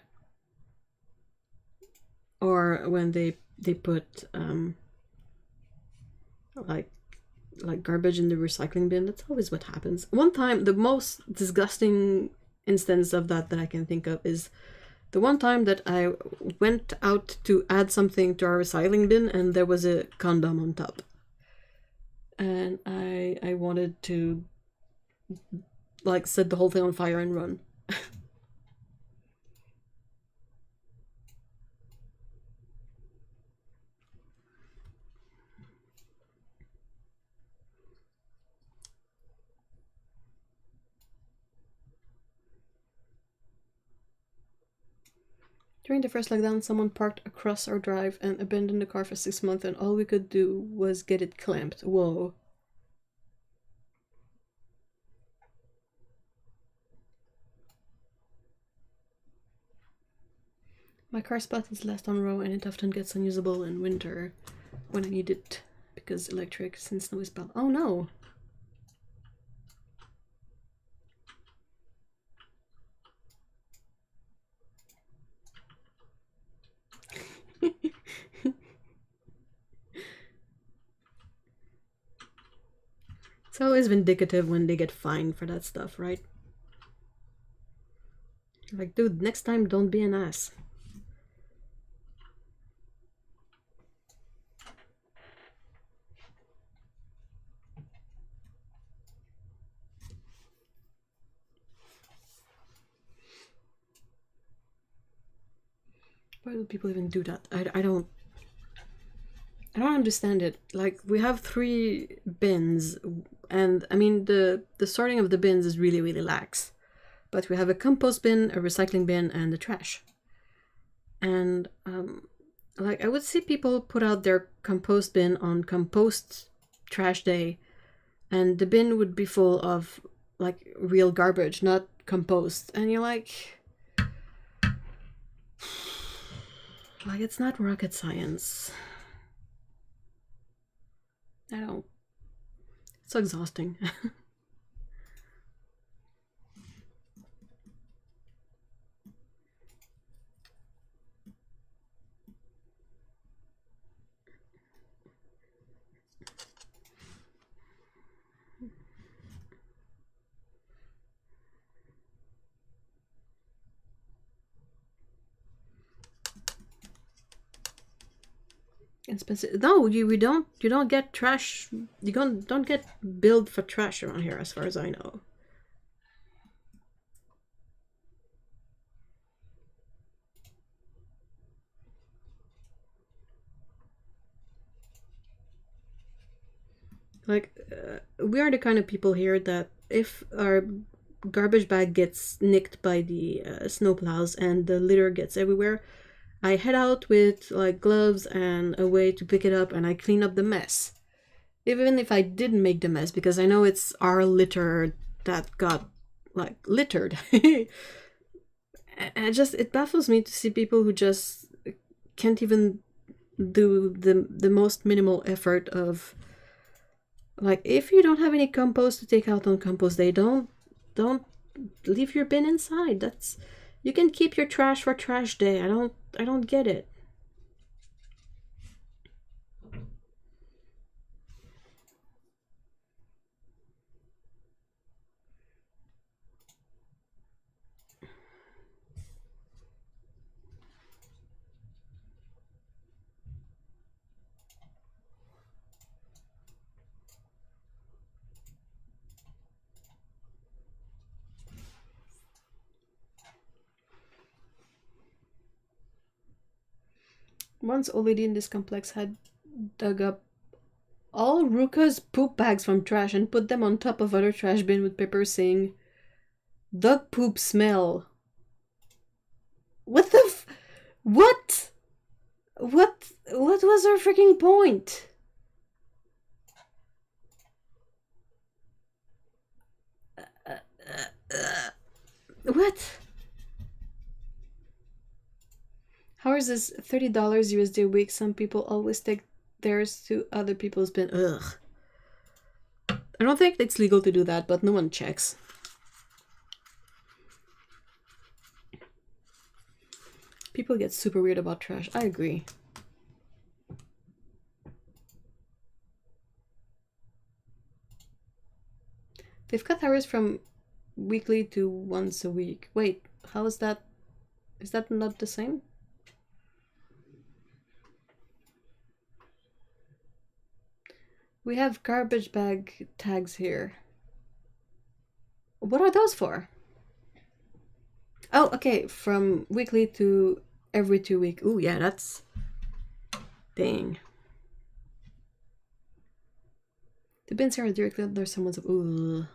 when they put like garbage in the recycling bin. That's always what happens. One time, the most disgusting instance of that I can think of is the one time that I went out to add something to our recycling bin and there was a condom on top. And I wanted to like set the whole thing on fire and run. During the first lockdown, someone parked across our drive and abandoned the car for 6 months, and all we could do was get it clamped. Whoa. My car spot is last on row and it often gets unusable in winter when I need it because electric since snow is bad. Oh no! It's always vindicative when they get fined for that stuff, right? Like, dude, next time don't be an ass. Why do people even do that? I don't understand it. Like, we have 3 bins, and I mean the sorting of the bins is really, really lax. But we have a compost bin, a recycling bin, and the trash. And like I would see people put out their compost bin on compost trash day, and the bin would be full of like real garbage, not compost. And you're like it's not rocket science. I don't. It's so exhausting. Expensive. No, you don't get trash. You don't get billed for trash around here, as far as I know. Like, we are the kind of people here that if our garbage bag gets nicked by the snowplows and the litter gets everywhere, I head out with like gloves and a way to pick it up, and I clean up the mess. Even if I didn't make the mess, because I know it's our litter that got like littered. And it baffles me to see people who just can't even do the most minimal effort of like, if you don't have any compost to take out on compost day, don't leave your bin inside. That's, you can keep your trash for trash day. I don't get it. Once old lady in this complex had dug up all Ruka's poop bags from trash and put them on top of other trash bin with paper saying, "Dog poop smell." What the what? What was her freaking point? What? How is this $30 USD a week? Some people always take theirs to other people's bin. Ugh. I don't think it's legal to do that, but no one checks. People get super weird about trash. I agree. They've cut hours from weekly to once a week. Wait, how is that? Is that not the same? We have garbage bag tags here. What are those for? Oh, okay, from weekly to every 2 weeks. Ooh, yeah, that's... Dang. The bins are directly under someone's... Ooh.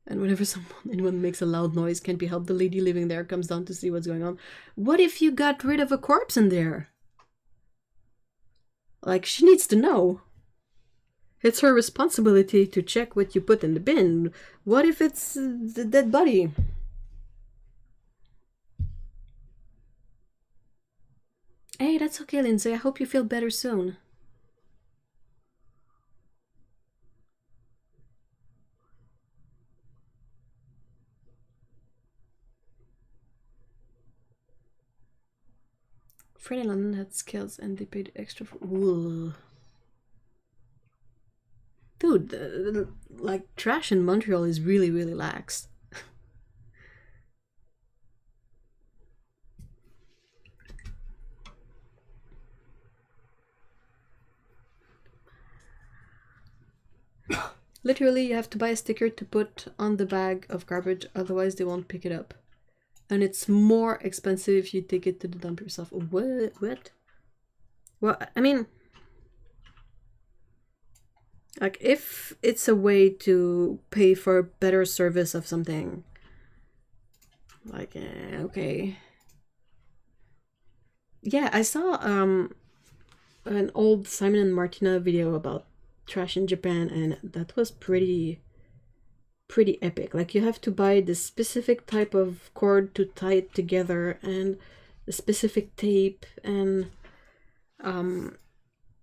And whenever anyone makes a loud noise, can't be helped. The lady living there comes down to see what's going on. What if you got rid of a corpse in there? Like, she needs to know. It's her responsibility to check what you put in the bin. What if it's the dead body? Hey, that's okay, Lindsay. I hope you feel better soon. Fred and London had skills and they paid extra for... Ooh. Dude, like, trash in Montreal is really, really lax. Literally, you have to buy a sticker to put on the bag of garbage, otherwise they won't pick it up. And it's more expensive if you take it to the dump yourself. What? Well, I mean... Like, if it's a way to pay for better service of something, like, okay. Yeah, I saw an old Simon and Martina video about trash in Japan, and that was pretty epic. Like, you have to buy this specific type of cord to tie it together, and the specific tape, and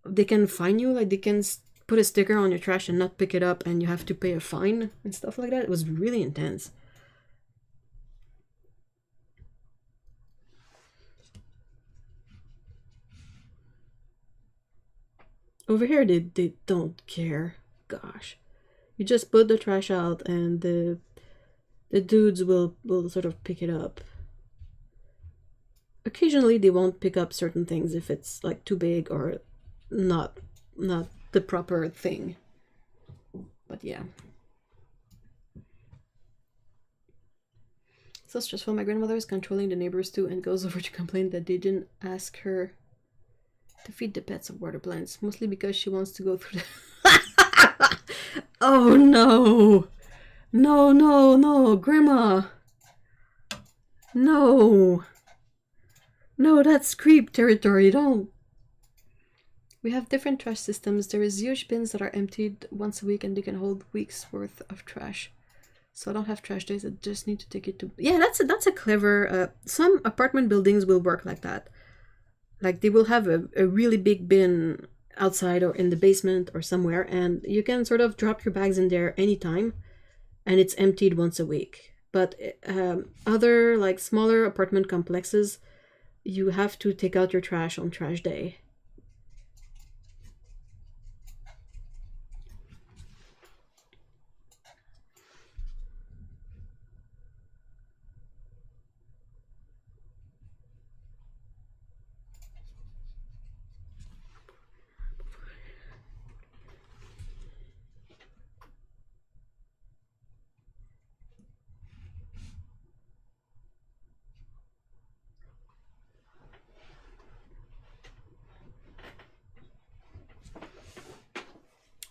they can fine you, like they can put a sticker on your trash and not pick it up, and you have to pay a fine and stuff like that. It was really intense. Over here, they don't care. Gosh. You just put the trash out and the dudes will sort of pick it up. Occasionally, they won't pick up certain things if it's like too big or not the proper thing. But yeah. So stressful. My grandmother is controlling the neighbors too and goes over to complain that they didn't ask her to feed the pets of water plants, mostly because she wants to go through the... Oh no! No, Grandma! No! No, that's creep territory, don't... We have different trash systems. There is huge bins that are emptied once a week and they can hold weeks worth of trash. So I don't have trash days, I just need to take it to... Yeah, that's a clever... some apartment buildings will work like that. Like, they will have a really big bin outside or in the basement or somewhere, and you can sort of drop your bags in there anytime, and it's emptied once a week. But other, like, smaller apartment complexes, you have to take out your trash on trash day.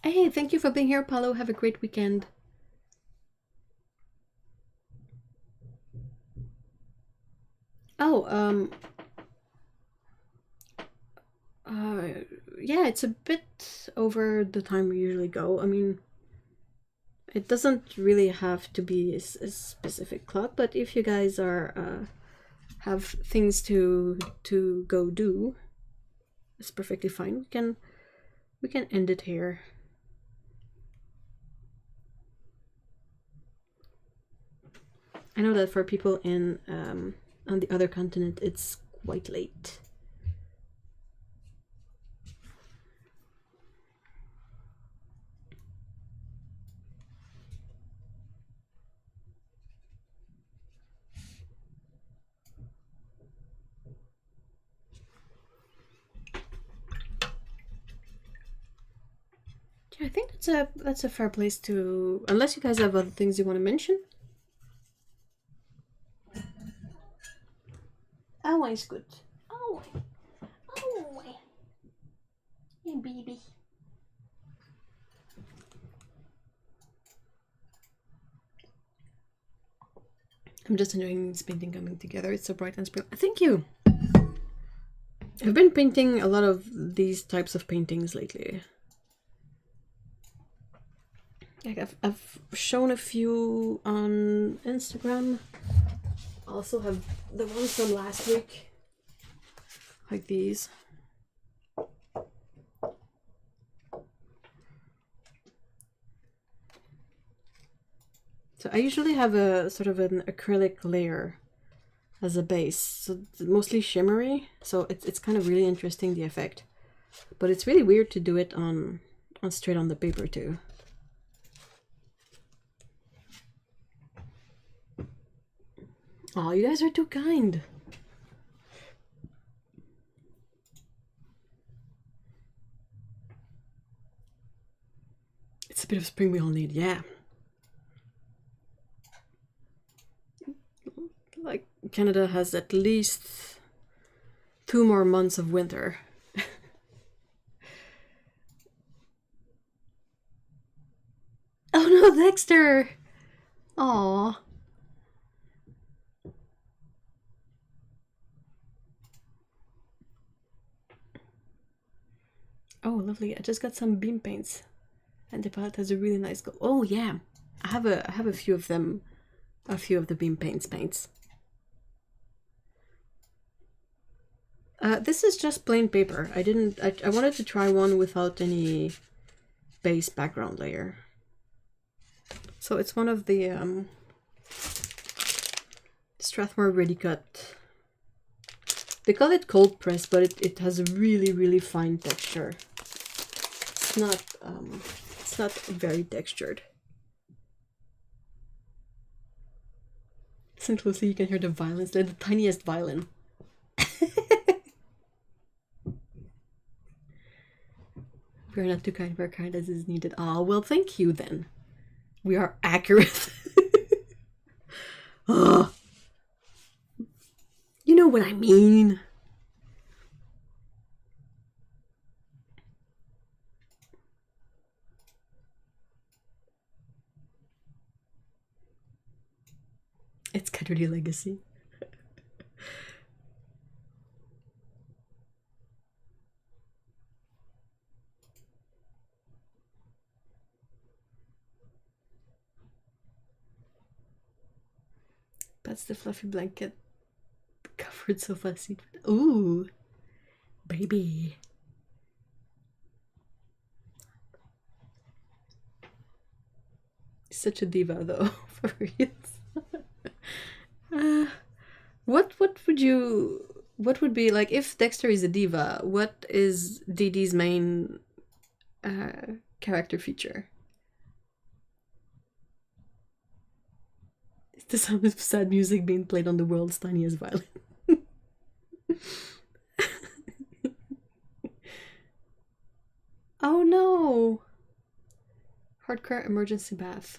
Hey, thank you for being here, Paulo. Have a great weekend. Oh, yeah, it's a bit over the time we usually go. I mean, It doesn't really have to be a specific clock, but if you guys are have things to go do, it's perfectly fine. We can end it here. I know that for people in on the other continent, it's quite late. Yeah, I think that's a fair place to, unless you guys have other things you want to mention. Always good. Always. Always. Hey, baby. I'm just enjoying this painting coming together. It's so bright and spring. Thank you. I've been painting a lot of these types of paintings lately. Like I've shown a few on Instagram. I also have the ones from last week, like these. So I usually have a sort of an acrylic layer as a base, so it's mostly shimmery, so it's kind of really interesting, the effect. But it's really weird to do it on straight on the paper too. Oh, you guys are too kind. It's a bit of spring we all need, yeah. Like, Canada has at least 2 more months of winter. Oh no, Dexter! Aww. Oh, lovely. I just got some beam paints. And the palette has a really nice gold. Oh yeah. I have a few of them. A few of the beam paints. This is just plain paper. I wanted to try one without any base background layer. So it's one of the Strathmore Ready Cut. They call it cold press, but it has a really fine texture. It's not very textured. Listen closely, you can hear the violins. They're the tiniest violin. We're not too kind, we're kind as is needed. Ah, well, thank you then. We are accurate. Oh, you know what I mean. It's Caturday Legacy. That's the fluffy blanket covered sofa seat. Ooh, baby. Such a diva though, for real. What would be like if Dexter is a diva? What is Dee Dee's main character feature? It's the sound of sad music being played on the world's tiniest violin. Oh no! Hardcore emergency bath.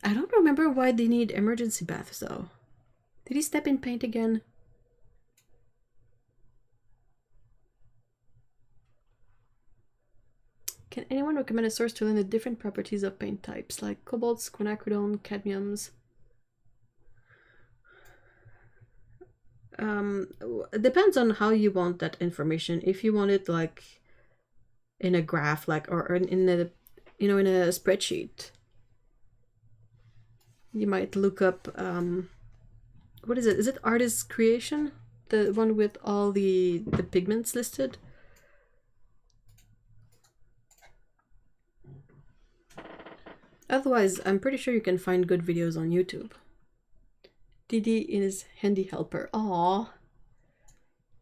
I don't remember why they need emergency baths though. Did he step in paint again? Can anyone recommend a source to learn the different properties of paint types, like cobalts, quinacridone, cadmiums? It depends on how you want that information. If you want it like in a graph, like or in you know, in a spreadsheet, you might look up, what is it? Is it Artist Creation? The one with all the pigments listed? Otherwise, I'm pretty sure you can find good videos on YouTube. Didi is handy helper. Aww.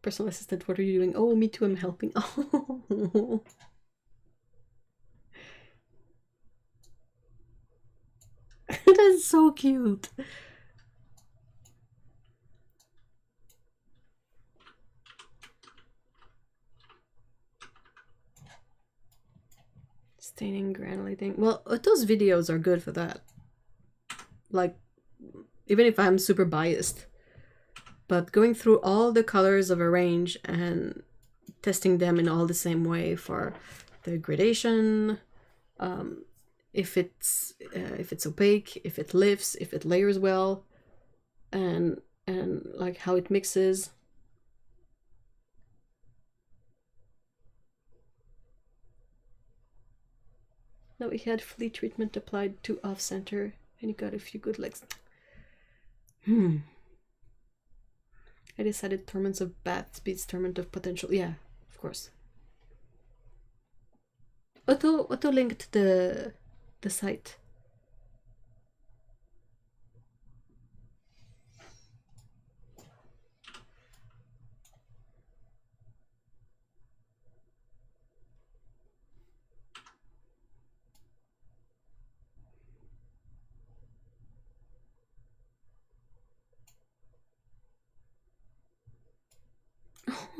Personal assistant, what are you doing? Oh, me too, I'm helping. Oh. That's so cute. Staining, granulating. Well, those videos are good for that. Like, even if I'm super biased. But going through all the colors of a range and testing them in all the same way for the gradation, if it's opaque, if it lifts, if it layers well, and like how it mixes. No, he had flea treatment applied to off center, and he got a few good legs. I decided Torments of Bats beats Torment of Potential. Yeah, of course. Auto linked the site.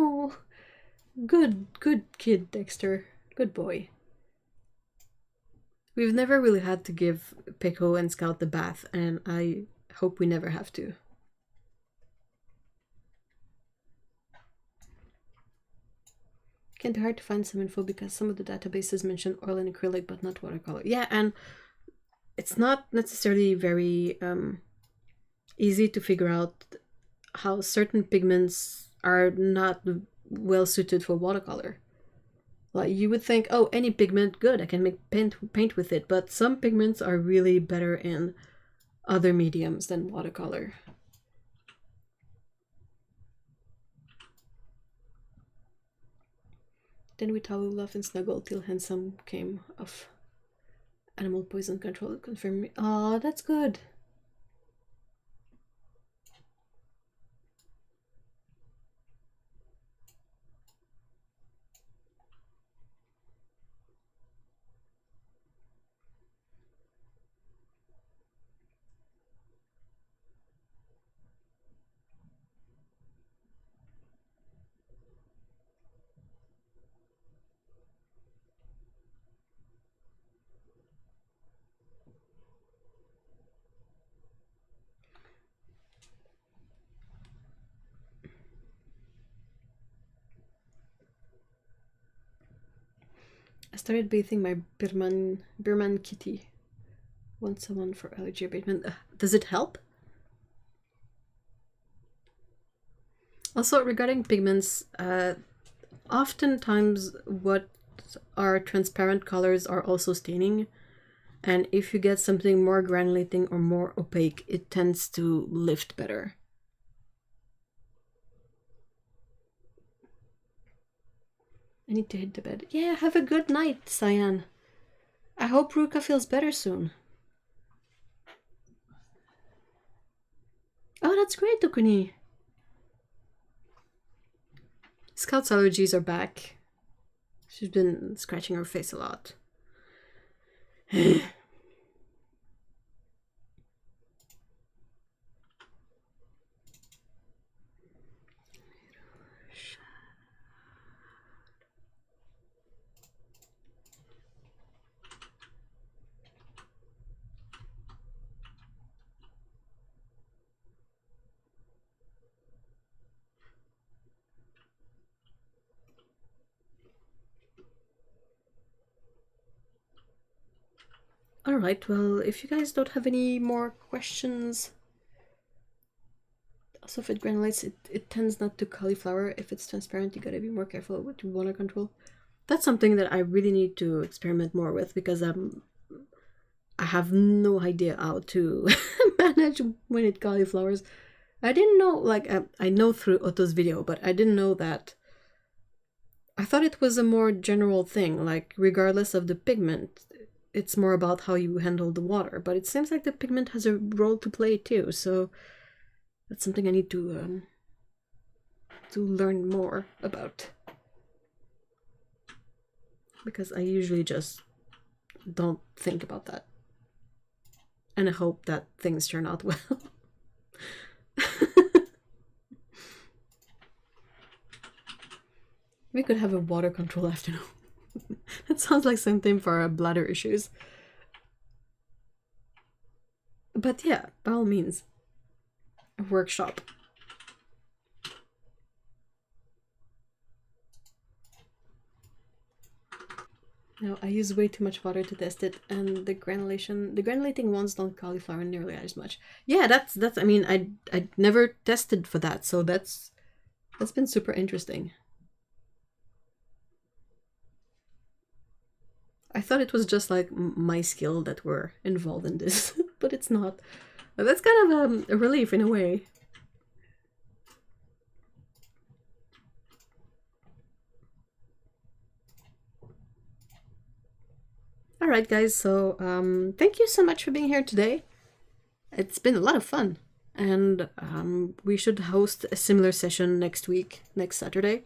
Oh, good kid, Dexter. Good boy. We've never really had to give Pico and Scout the bath, and I hope we never have to. Can be hard to find some info because some of the databases mention oil and acrylic but not watercolor. Yeah, and it's not necessarily very easy to figure out how certain pigments are not well suited for watercolor. Like, you would think, oh, any pigment, good, I can make paint with it, but some pigments are really better in other mediums than watercolor. Then we totally laughed and snuggled till Handsome came of animal poison control. Confirm me. Oh, that's good. I started bathing my Birman kitty. Want someone for allergy abatement? Does it help? Also, regarding pigments, oftentimes what are transparent colors are also staining, and if you get something more granulating or more opaque, it tends to lift better. I need to hit the bed. Yeah, have a good night, Cyan. I hope Ruka feels better soon. Oh, that's great, Dokuni. Scout's allergies are back. She's been scratching her face a lot. Alright, well, if you guys don't have any more questions... Also, if it granulates, it tends not to cauliflower. If it's transparent, you gotta be more careful with water control. That's something that I really need to experiment more with, because I have no idea how to manage winter cauliflowers. I didn't know, like, I know through Otto's video, but I didn't know that. I thought it was a more general thing, like, regardless of the pigment, it's more about how you handle the water. But it seems like the pigment has a role to play too, so that's something I need to learn more about. Because I usually just don't think about that. And I hope that things turn out well. We could have a water control afternoon. That sounds like something for our bladder issues. But yeah, by all means, a workshop. No, I use way too much water to test it, and the granulating ones don't cauliflower nearly as much. Yeah, that's. I mean, I never tested for that, so that's been super interesting. I thought it was just like my skill that were involved in this, but it's not. But that's kind of a relief in a way. Alright guys, so thank you so much for being here today. It's been a lot of fun, and we should host a similar session next week, next Saturday.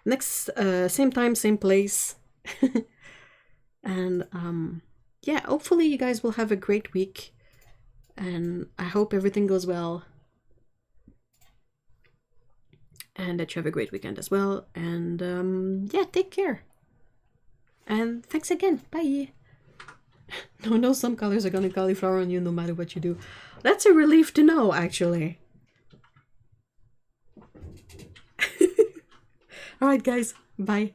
Next, same time, same place. And yeah, hopefully you guys will have a great week, and I hope everything goes well, and that you have a great weekend as well. And yeah, take care, and thanks again. Bye. No, some colors are gonna cauliflower on you no matter what you do. That's a relief to know, actually. Alright guys, bye.